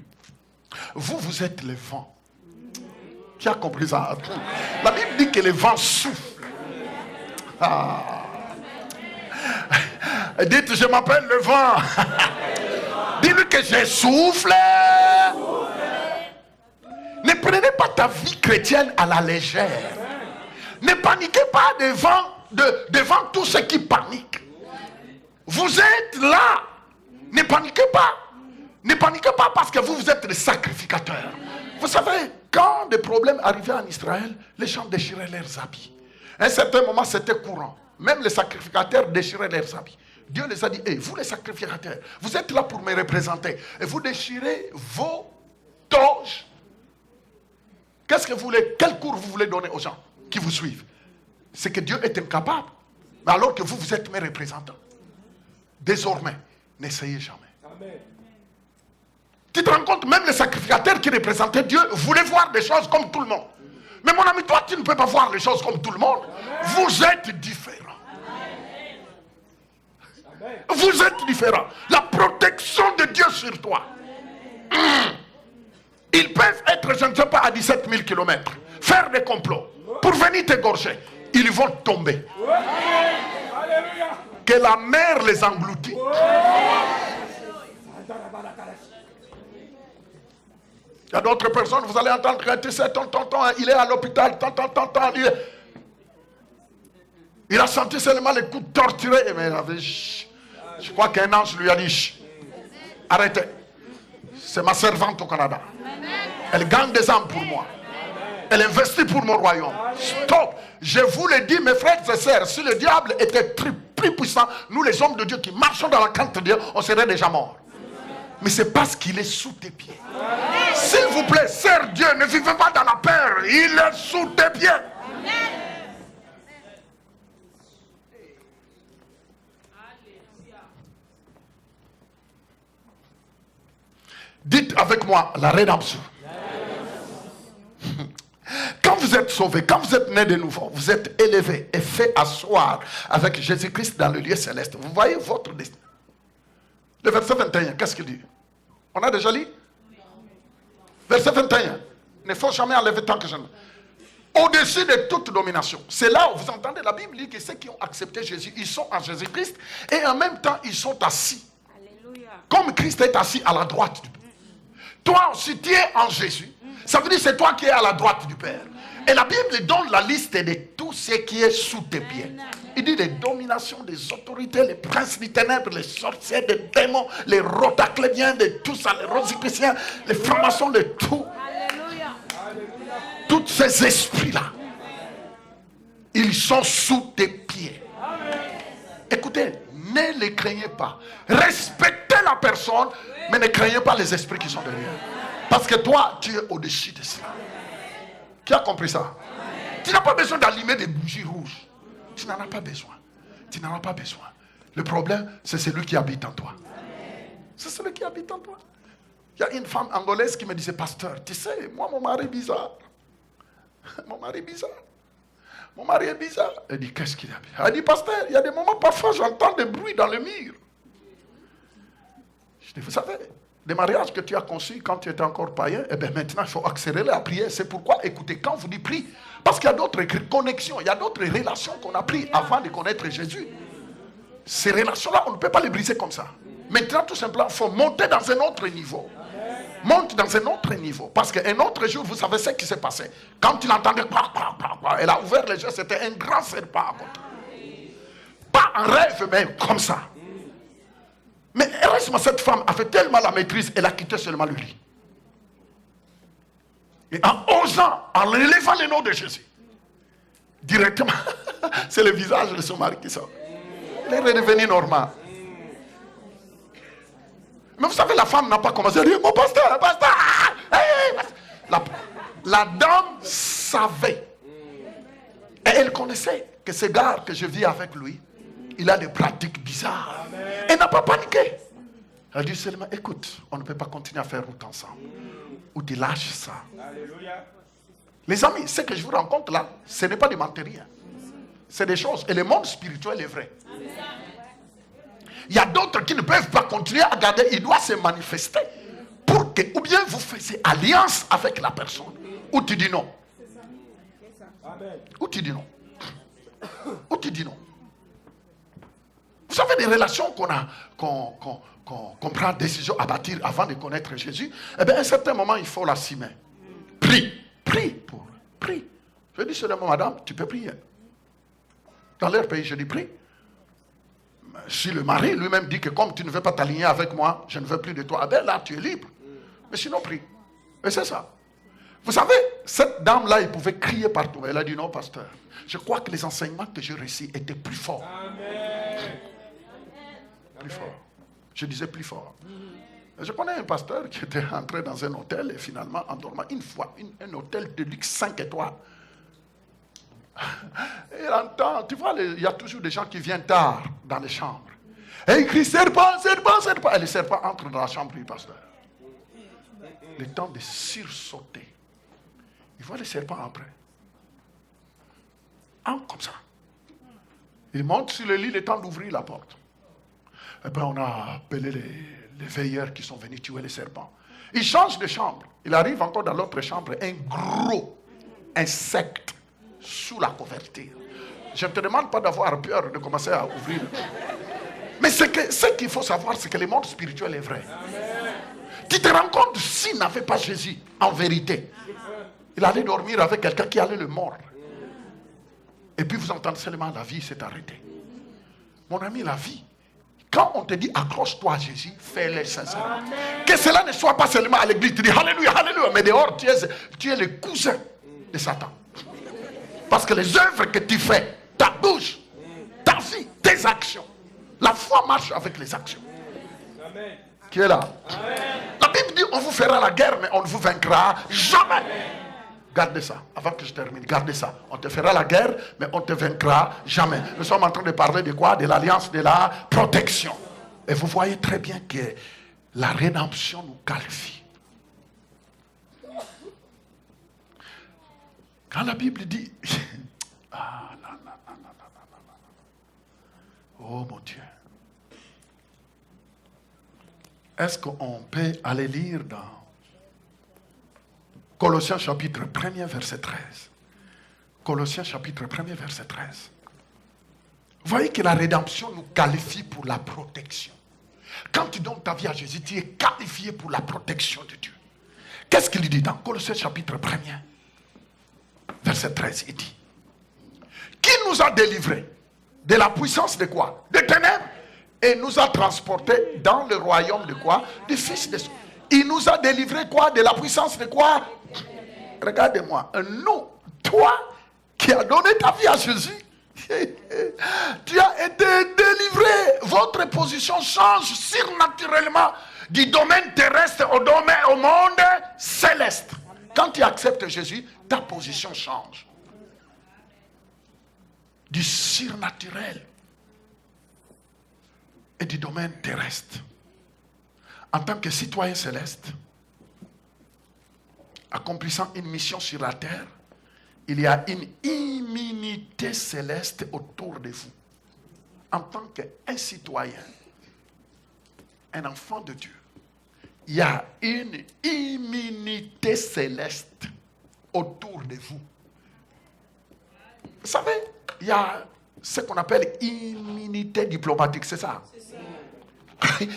vous êtes le vent. Qui a compris ça? La Bible dit que le vent souffle. Dites, je m'appelle le vent. Dis-lui que je souffle. Ne prenez pas ta vie chrétienne à la légère. Ne paniquez pas devant tous ceux qui paniquent. Vous êtes là. Ne paniquez pas. Ne paniquez pas parce que vous êtes des sacrificateurs. Vous savez, quand des problèmes arrivaient en Israël, les gens déchiraient leurs habits. À un certain moment, c'était courant. Même les sacrificateurs déchiraient leurs habits. Dieu les a dit, hey, vous les sacrificateurs, vous êtes là pour me représenter. Et vous déchirez vos toges. Qu'est-ce que vous voulez? Quel cours vous voulez donner aux gens qui vous suivent? C'est que Dieu est incapable. Mais alors que vous êtes mes représentants. Désormais, n'essayez jamais. Amen. Tu te rends compte, même les sacrificateurs qui représentaient Dieu voulaient voir des choses comme tout le monde. Mais mon ami, toi, tu ne peux pas voir les choses comme tout le monde. Amen. Vous êtes différents. Amen. Vous êtes différents. La protection de Dieu sur toi. Ils peuvent être, je ne sais pas, à 17 000 km. Faire des complots pour venir t'égorger. Ils vont tomber. Que la mer les engloutit. Il y a d'autres personnes, vous allez entendre que tu sais, il est à l'hôpital, il a senti seulement les coups torturés. Mais je crois qu'un ange lui a dit, arrêtez, c'est ma servante au Canada. Elle gagne des âmes pour moi. Elle investit pour mon royaume. Stop. Je vous le dis, mes frères et sœurs, si le diable était plus puissant, nous les hommes de Dieu qui marchons dans la crainte de Dieu, on serait déjà morts. Mais c'est parce qu'il est sous tes pieds. S'il vous plaît, sers Dieu, ne vivez pas dans la peur. Il est sous tes pieds. Dites avec moi la rédemption. Quand vous êtes sauvé, quand vous êtes né de nouveau, vous êtes élevé et fait asseoir avec Jésus-Christ dans le lieu céleste. Vous voyez votre destin. Le verset 21, qu'est-ce qu'il dit? On a déjà lu? Verset 21. Il ne faut jamais enlever tant que je ne... Au-dessus de toute domination. C'est là où vous entendez la Bible dit que ceux qui ont accepté Jésus, ils sont en Jésus-Christ et en même temps ils sont assis. Alléluia. Comme Christ est assis à la droite du Père. Toi aussi tu es en Jésus. Ça veut dire que c'est toi qui es à la droite du Père. Et la Bible donne la liste de tout ce qui est sous tes pieds. Il dit les dominations, des autorités, les princes des ténèbres, les sorciers, les démons, les rotaclébiens, de tout ça, les rosicruciens, les francs-maçons, de tout. Alléluia. Tous ces esprits-là, ils sont sous tes pieds. Écoutez, ne les craignez pas. Respectez la personne, mais ne craignez pas les esprits qui sont derrière. Parce que toi, tu es au-dessus de cela. Qui a compris ça? Tu n'as pas besoin d'allumer des bougies rouges. Tu n'en as pas besoin. Tu n'en as pas besoin. Le problème, c'est celui qui habite en toi. C'est celui qui habite en toi. Il y a une femme angolaise qui me disait, pasteur, tu sais, moi, mon mari est bizarre. Mon mari est bizarre. Mon mari est bizarre. Elle dit, qu'est-ce qu'il a? Elle dit, pasteur, il y a des moments, parfois, j'entends des bruits dans le mur. Je dis, vous savez, les mariages que tu as conçus quand tu étais encore païen, eh bien maintenant, il faut accélérer la prière. C'est pourquoi, écoutez, quand vous dites prie, parce qu'il y a d'autres connexions, il y a d'autres relations qu'on a prises avant de connaître Jésus. Ces relations-là, on ne peut pas les briser comme ça. Maintenant, tout simplement, il faut monter dans un autre niveau. Monte dans un autre niveau. Parce qu'un autre jour, vous savez ce qui s'est passé. Quand il entendait, elle a ouvert les yeux, c'était un grand serpent à côté. Pas un rêve, mais comme ça. Mais heureusement, cette femme a fait tellement la maîtrise, elle a quitté seulement le lit. Et en osant, en élevant le nom de Jésus, directement, c'est le visage de son mari qui sort. Il est redevenu normal. Mais vous savez, la femme n'a pas commencé à dire, mon pasteur, la dame savait. Et elle connaissait que ce gars que je vis avec lui, il a des pratiques bizarres. Elle n'a pas paniqué. Elle dit seulement, écoute, on ne peut pas continuer à faire route ensemble. Ou tu lâches ça. Alléluia. Les amis, ce que je vous rencontre là, ce n'est pas des menteries. C'est des choses. Et le monde spirituel est vrai. Il y a d'autres qui ne peuvent pas continuer à garder. Il doit se manifester. Pour que, ou bien vous faites alliance avec la personne. Ou tu dis non. Ou tu dis non. Ou tu dis non. Vous savez, des relations qu'on prend décision à bâtir avant de connaître Jésus, eh bien, à un certain moment, il faut l'assumer. Prie pour. Prie. Je dis seulement, madame, tu peux prier. Dans leur pays, je dis prie. Si le mari lui-même dit que comme tu ne veux pas t'aligner avec moi, je ne veux plus de toi, eh bien là, tu es libre. Mais sinon, prie. Et c'est ça. Vous savez, cette dame-là, elle pouvait crier partout. Elle a dit non, pasteur. Je crois que les enseignements que j'ai reçus étaient plus forts. Amen. Plus fort. Je disais plus fort. Je connais un pasteur qui était entré dans un hôtel et finalement endormi une fois, un hôtel de luxe 5 étoiles. Et il entend, tu vois, il y a toujours des gens qui viennent tard dans les chambres. Et il crie serpent, serpent, serpent. Et le serpent entre dans la chambre du pasteur. Le temps de sursauter. Il voit le serpent après. Comme ça. Il monte sur le lit, le temps d'ouvrir la porte. Et puis on a appelé les veilleurs qui sont venus tuer les serpents. Il change de chambre. Il arrive encore dans l'autre chambre. Un gros insecte sous la couverture. Je ne te demande pas d'avoir peur de commencer à ouvrir. Mais ce qu'il faut savoir, c'est que le monde spirituel est vrai. Amen. Tu te rends compte, s'il n'avait pas Jésus, en vérité, il allait dormir avec quelqu'un qui allait le mordre. Et puis vous entendez seulement la vie s'est arrêtée. Mon ami, la vie, quand on te dit accroche-toi à Jésus, fais-le sincèrement. Que cela ne soit pas seulement à l'église, tu dis alléluia, alléluia, mais dehors tu es le cousin de Satan. Parce que les œuvres que tu fais, ta bouche, ta vie, tes actions, la foi marche avec les actions. qui est là. La Bible dit on vous fera la guerre, mais on ne vous vaincra jamais. Gardez ça, avant que je termine, gardez ça. On te fera la guerre, mais on ne te vaincra jamais. Nous sommes en train de parler de quoi? De l'alliance de la protection. Et vous voyez très bien que la rédemption nous qualifie. Quand la Bible dit... Ah, non. Oh mon Dieu. Est-ce qu'on peut aller lire dans Colossiens chapitre 1er verset 13. Colossiens chapitre 1er verset 13. Vous voyez que la rédemption nous qualifie pour la protection. Quand tu donnes ta vie à Jésus, tu es qualifié pour la protection de Dieu. Qu'est-ce qu'il dit dans Colossiens chapitre 1er verset 13? Il dit, qui nous a délivrés de la puissance de quoi? Des ténèbres. Et nous a transportés dans le royaume de quoi? Du Fils de... Il nous a délivrés quoi? De la puissance de quoi? Regardez-moi, nous, toi qui as donné ta vie à Jésus, tu as été délivré. Votre position change surnaturellement du domaine terrestre au monde céleste. Quand tu acceptes Jésus, ta position change. Du surnaturel et du domaine terrestre. En tant que citoyen céleste, accomplissant une mission sur la terre, il y a une immunité céleste autour de vous. En tant qu'un citoyen, un enfant de Dieu, il y a une immunité céleste autour de vous. Vous savez, il y a ce qu'on appelle immunité diplomatique, c'est ça?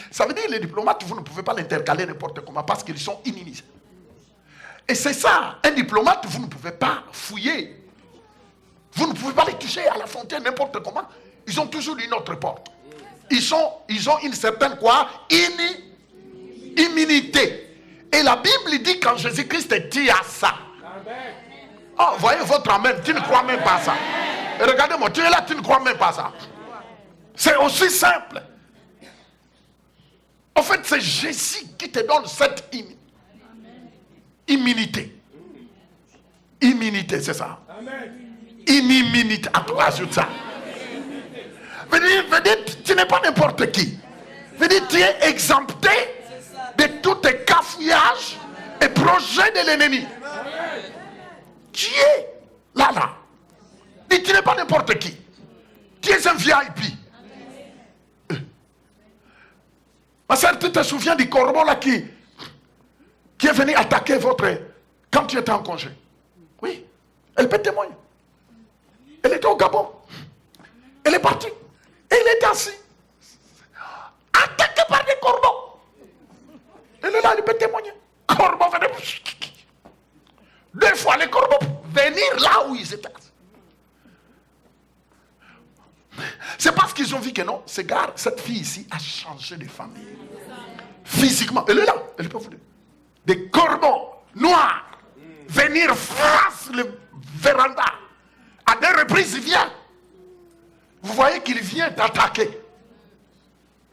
Ça veut dire que les diplomates, vous ne pouvez pas l'intercaler n'importe comment parce qu'ils sont inimicés. Et c'est ça, un diplomate, vous ne pouvez pas fouiller. Vous ne pouvez pas les toucher à la frontière n'importe comment. Ils ont toujours une autre porte. Ils ont une certaine quoi? Immunité. Et la Bible dit quand Jésus-Christ dit à ça. Oh, voyez votre amen, tu ne crois même pas ça. Et regardez-moi, tu es là, tu ne crois même pas ça. C'est aussi simple. En fait, c'est Jésus qui te donne cette immunité. Immunité, c'est ça. Une immunité. À toi, ajoute ça. Veut dire, tu n'es pas n'importe qui. Veut dire, tu es exempté de tous tes cafouillages et projets de l'ennemi. Tu es là. Et tu n'es pas n'importe qui. Tu es un VIP. Ma soeur, tu te souviens du corbeau là qui est venu attaquer quand tu étais en congé? Oui, elle peut témoigner. Elle était au Gabon. Elle est partie. Et il était assis. Attaqué par des corbeaux. Elle est là, elle peut témoigner. Corbeau venait. 2 fois les corbeaux venir là où ils étaient. C'est parce qu'ils ont vu que non, cette fille ici a changé de famille. Physiquement, elle est là, elle peut vous dire. Des corbeaux noirs venir face le véranda. À 2 reprises, il vient. Vous voyez qu'il vient t'attaquer.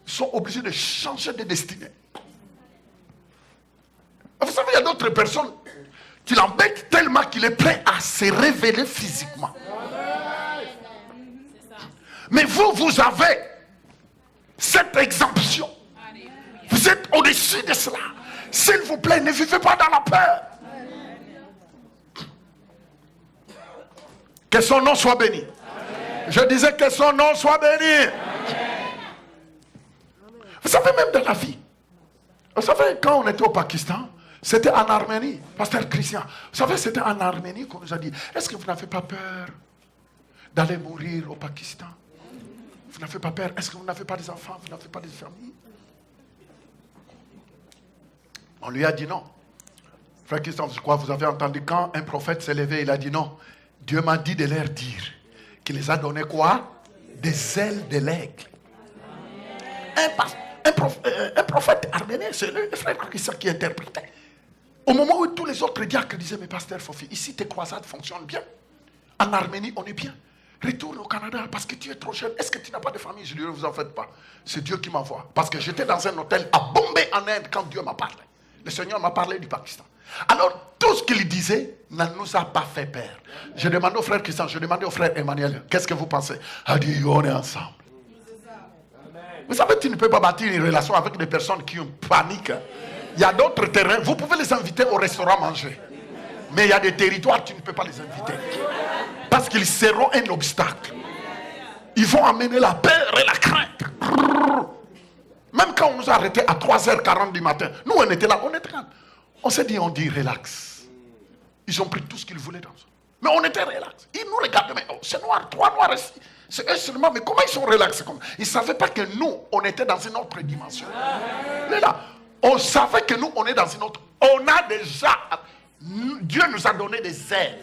Ils sont obligés de changer de destinée. Vous savez, il y a d'autres personnes qui l'embêtent tellement qu'il est prêt à se révéler physiquement. Mais vous avez cette exemption. Vous êtes au-dessus de cela. S'il vous plaît, ne vivez pas dans la peur. Que son nom soit béni. Je disais que son nom soit béni. Vous savez, même dans la vie. Vous savez, quand on était au Pakistan, c'était en Arménie. Pasteur Christian, vous savez, c'était en Arménie qu'on nous a dit, est-ce que vous n'avez pas peur d'aller mourir au Pakistan? Vous n'avez pas peur? Est-ce que vous n'avez pas des enfants? Vous n'avez pas des familles? On lui a dit non. Frère Christian, je crois que vous avez entendu quand un prophète s'est levé, il a dit non. Dieu m'a dit de leur dire qu'il les a donné quoi? Des ailes de l'aigle. Un prophète arménien, c'est le frère Christian qui interprétait. Au moment où tous les autres diacres disaient, mais pasteur Fofi, ici tes croisades fonctionnent bien. En Arménie, on est bien. retourne au Canada parce que tu es trop jeune. Est-ce que tu n'as pas de famille? Je lui dis, ne vous en faites pas. C'est Dieu qui m'envoie. Parce que j'étais dans un hôtel à Bombay en Inde quand Dieu m'a parlé. Le Seigneur m'a parlé du Pakistan. Alors, tout ce qu'il disait ne nous a pas fait peur. Je demandais au frère Christian, je demandais au frère Emmanuel, qu'est-ce que vous pensez? Il a dit, on est ensemble. Vous savez, tu ne peux pas bâtir une relation avec des personnes qui ont panique. Il y a d'autres terrains, vous pouvez les inviter au restaurant manger. Mais il y a des territoires, tu ne peux pas les inviter. Parce qu'ils seront un obstacle. Ils vont amener la peur et la crainte. Même quand on nous a arrêtés à 3h40 du matin, nous on était là, on s'est dit, on dit relax. Ils ont pris tout ce qu'ils voulaient dans ça. Mais on était relax. Ils nous regardaient, mais oh, c'est noir, 3 noirs ici. C'est eux seulement, mais comment ils sont relaxés comme ça? Ils ne savaient pas que nous, on était dans une autre dimension. Mais là, on savait que nous, on est dans une autre. On a déjà, Dieu nous a donné des ailes.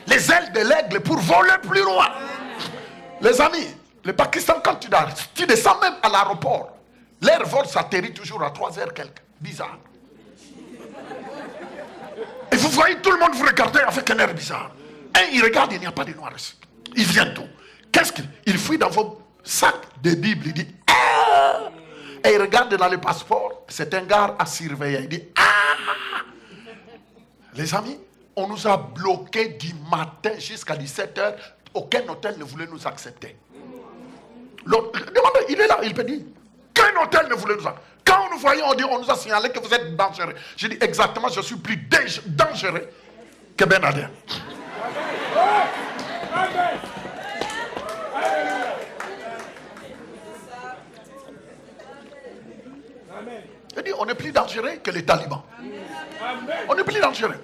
Les ailes de l'aigle pour voler plus loin. Les amis, le Pakistan, quand tu descends même à l'aéroport, l'air vol s'atterrit toujours à 3h quelque. Bizarre. Et vous voyez, tout le monde vous regarder avec un air bizarre. Et il regarde, il n'y a pas de noirs ici. Il vient d'où? Qu'est-ce qu'il fouille dans vos sacs de Bible? Il dit, ah! Et il regarde dans le passeport. C'est un gars à surveiller. Il dit, ah! Les amis, on nous a bloqués du matin jusqu'à 17h. Aucun hôtel ne voulait nous accepter. Demandez, il est là, il peut dire. Qu'un hôtel ne voulait nous accepter. Quand on nous voyait, on nous a signalé que vous êtes dangereux. J'ai dit exactement, je suis plus dangereux que Ben Laden. J'ai dit, on est plus dangereux que les talibans. On est plus dangereux.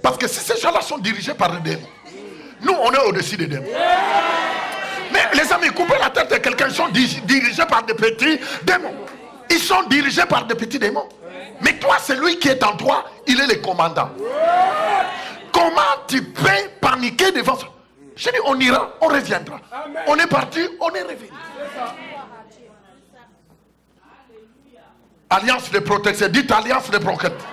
Parce que si ces gens-là sont dirigés par des démons, nous, on est au-dessus des démons. Mais les amis, coupez la tête de quelqu'un, ils sont dirigés par des petits démons. Ils sont dirigés par des petits démons. Mais toi, celui qui est en toi, il est le commandant. Comment tu peux paniquer devant ça? Je dis, on ira, on reviendra. On est parti, on est revenu. Alliance de protection. Dites alliance de protection.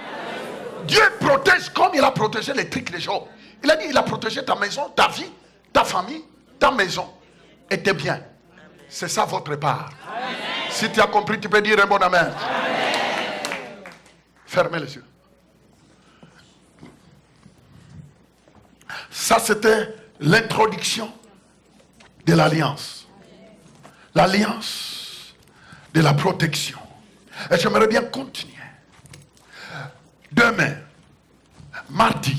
Dieu protège comme il a protégé les trucs des gens. Il a dit, il a protégé ta maison, ta vie, ta famille, ta maison et tes biens. C'est ça votre part. Amen. Si tu as compris, tu peux dire un bon amen. Amen. Fermez les yeux. Ça, c'était l'introduction de l'alliance. L'alliance de la protection. Et j'aimerais bien continuer. Demain, mardi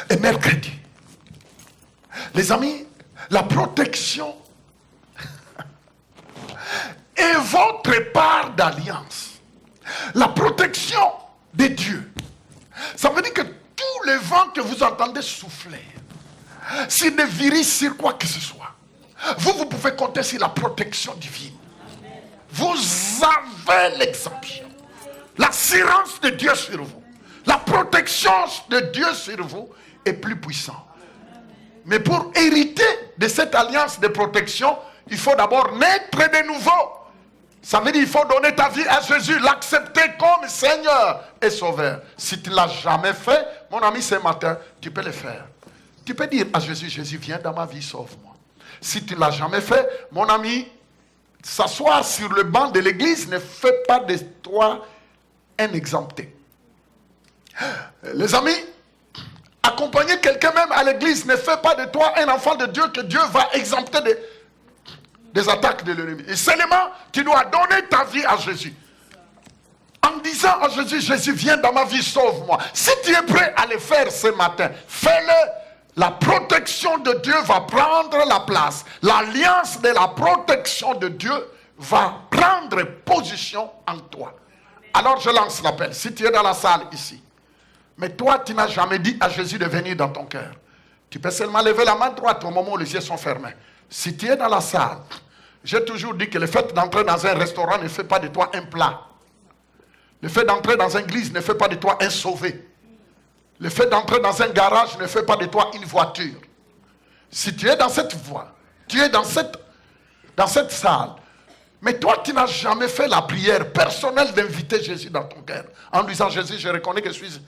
et mercredi. Les amis, la protection est votre part d'alliance. La protection de Dieu. Ça veut dire que tous les vents que vous entendez souffler, s'ils ne virissent sur quoi que ce soit, vous pouvez compter sur la protection divine. Vous avez l'exemption. L'assurance de Dieu sur vous. La protection de Dieu sur vous est plus puissante. Mais pour hériter de cette alliance de protection, il faut d'abord naître de nouveau. Ça veut dire qu'il faut donner ta vie à Jésus, l'accepter comme Seigneur et Sauveur. Si tu ne l'as jamais fait, mon ami, ce matin, tu peux le faire. Tu peux dire à Jésus, Jésus, viens dans ma vie, sauve-moi. Si tu ne l'as jamais fait, mon ami, s'asseoir sur le banc de l'église ne fait pas de toi un exempté. Les amis, accompagner quelqu'un même à l'église ne fait pas de toi un enfant de Dieu que Dieu va exempter des attaques de l'ennemi. Et seulement, tu dois donner ta vie à Jésus. En disant à Jésus, Jésus, viens dans ma vie, sauve-moi. Si tu es prêt à le faire ce matin, fais-le. La protection de Dieu va prendre la place. L'alliance de la protection de Dieu va prendre position en toi. Alors je lance l'appel. Si tu es dans la salle ici, mais toi tu n'as jamais dit à Jésus de venir dans ton cœur, tu peux seulement lever la main droite au moment où les yeux sont fermés. Si tu es dans la salle, j'ai toujours dit que le fait d'entrer dans un restaurant ne fait pas de toi un plat. Le fait d'entrer dans une église ne fait pas de toi un sauvé. Le fait d'entrer dans un garage ne fait pas de toi une voiture. Si tu es dans cette voie, tu es dans cette salle, mais toi tu n'as jamais fait la prière personnelle d'inviter Jésus dans ton cœur, en disant Jésus, je reconnais que je suis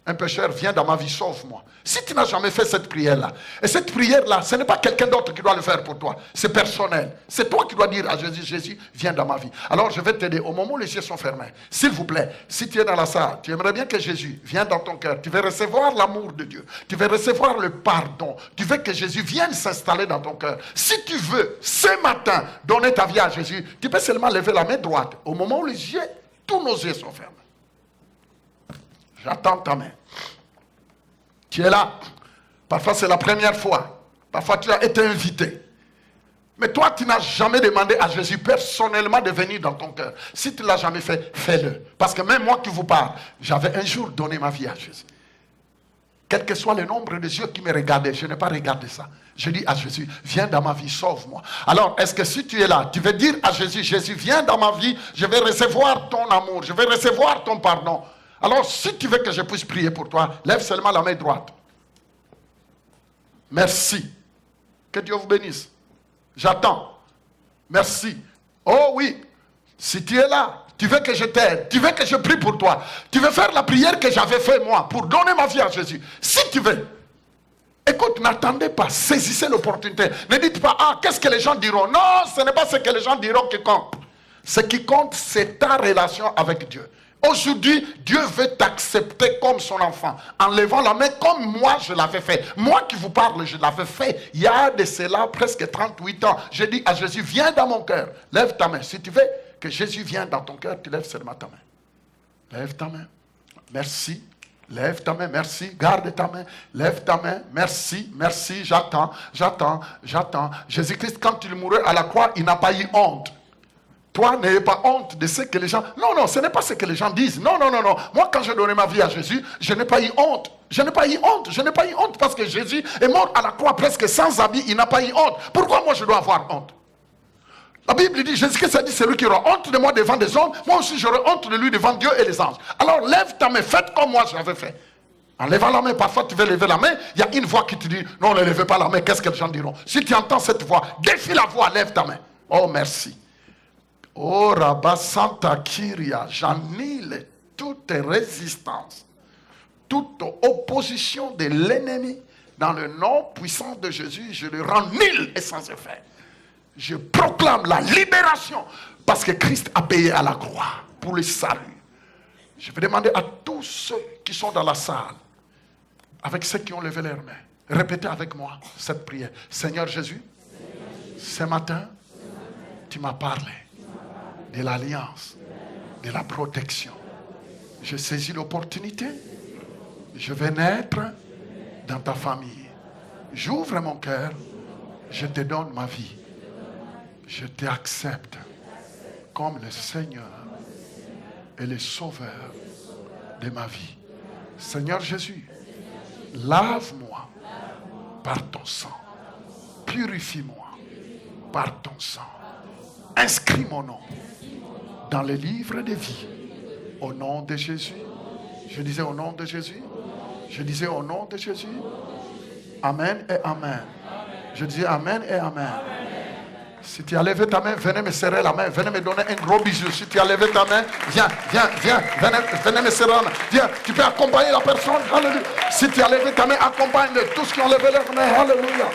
un pécheur, viens dans ma vie, sauve-moi. Si tu n'as jamais fait cette prière-là, et cette prière-là, ce n'est pas quelqu'un d'autre qui doit le faire pour toi, c'est personnel. C'est toi qui dois dire à Jésus, Jésus, viens dans ma vie. Alors je vais t'aider, au moment où les yeux sont fermés, s'il vous plaît, si tu es dans la salle, tu aimerais bien que Jésus vienne dans ton cœur, tu veux recevoir l'amour de Dieu, tu veux recevoir le pardon, tu veux que Jésus vienne s'installer dans ton cœur. Si tu veux, ce matin, donner ta vie à Jésus, tu peux seulement lever la main droite, au moment où les yeux, tous nos yeux sont fermés. J'attends ta main. Tu es là. Parfois, c'est la première fois. Parfois, tu as été invité. Mais toi, tu n'as jamais demandé à Jésus personnellement de venir dans ton cœur. Si tu ne l'as jamais fait, fais-le. Parce que même moi qui vous parle, j'avais un jour donné ma vie à Jésus. Quel que soit le nombre de yeux qui me regardaient, je n'ai pas regardé ça. Je dis à Jésus, viens dans ma vie, sauve-moi. Alors, est-ce que si tu es là, tu veux dire à Jésus, Jésus, viens dans ma vie, je vais recevoir ton amour, je vais recevoir ton pardon. Alors, si tu veux que je puisse prier pour toi, lève seulement la main droite. Merci. Que Dieu vous bénisse. J'attends. Merci. Oh oui, si tu es là, tu veux que je t'aide, tu veux que je prie pour toi, tu veux faire la prière que j'avais fait moi pour donner ma vie à Jésus. Si tu veux, écoute, n'attendez pas, saisissez l'opportunité. Ne dites pas, ah, qu'est-ce que les gens diront? Non, ce n'est pas ce que les gens diront qui compte. Ce qui compte, c'est ta relation avec Dieu. Aujourd'hui, Dieu veut t'accepter comme son enfant, en levant la main comme moi je l'avais fait. Moi qui vous parle, je l'avais fait. Il y a de cela presque 38 ans. J'ai dit à Jésus, viens dans mon cœur. Lève ta main. Si tu veux que Jésus vienne dans ton cœur, tu lèves seulement ta main. Lève ta main. Merci. Lève ta main, merci. Garde ta main. Lève ta main. Merci, merci. J'attends, j'attends, j'attends. Jésus-Christ, quand il mourait à la croix, il n'a pas eu honte. Toi, n'ayez pas honte de ce que les gens... Non, non, ce n'est pas ce que les gens disent. Non, non, non, non. Moi, quand j'ai donné ma vie à Jésus, je n'ai pas eu honte. Je n'ai pas eu honte. Je n'ai pas eu honte parce que Jésus est mort à la croix presque sans habit. Il n'a pas eu honte. Pourquoi moi, je dois avoir honte? La Bible dit, Jésus-Christ a dit, c'est lui qui aura honte de moi devant des hommes. Moi aussi, j'aurai honte de lui devant Dieu et les anges. Alors, lève ta main. Faites comme moi, j'avais fait. En levant la main, parfois tu veux lever la main, il y a une voix qui te dit, non, ne levez pas la main, qu'est-ce que les gens diront? Si tu entends cette voix, défie la voix, lève ta main. Oh, merci. Oh, Rabba Santa Kyria, j'annule toute résistance, toute opposition de l'ennemi. Dans le nom puissant de Jésus, je le rends nul et sans effet. Je proclame la libération parce que Christ a payé à la croix pour le salut. Je vais demander à tous ceux qui sont dans la salle, avec ceux qui ont levé leurs mains, répétez avec moi cette prière. Seigneur Jésus, ce matin, tu m'as parlé de l'alliance, de la protection. Je saisis l'opportunité. Je vais naître dans ta famille. J'ouvre mon cœur. Je te donne ma vie. Je t'accepte comme le Seigneur et le Sauveur de ma vie. Seigneur Jésus, lave-moi par ton sang. Purifie-moi par ton sang. Inscris mon nom dans le livre de vie. Au nom de Jésus. Je disais au nom de Jésus. Je disais au nom de Jésus. Amen et amen. Je disais amen et amen. Si tu as levé ta main, venez me serrer la main. Venez me donner un gros bisou. Si tu as levé ta main, viens, viens, viens. Venez me serrer la main. Viens, tu peux accompagner la personne. Alléluia. Si tu as levé ta main, accompagne tous qui ont levé leur main. Alléluia.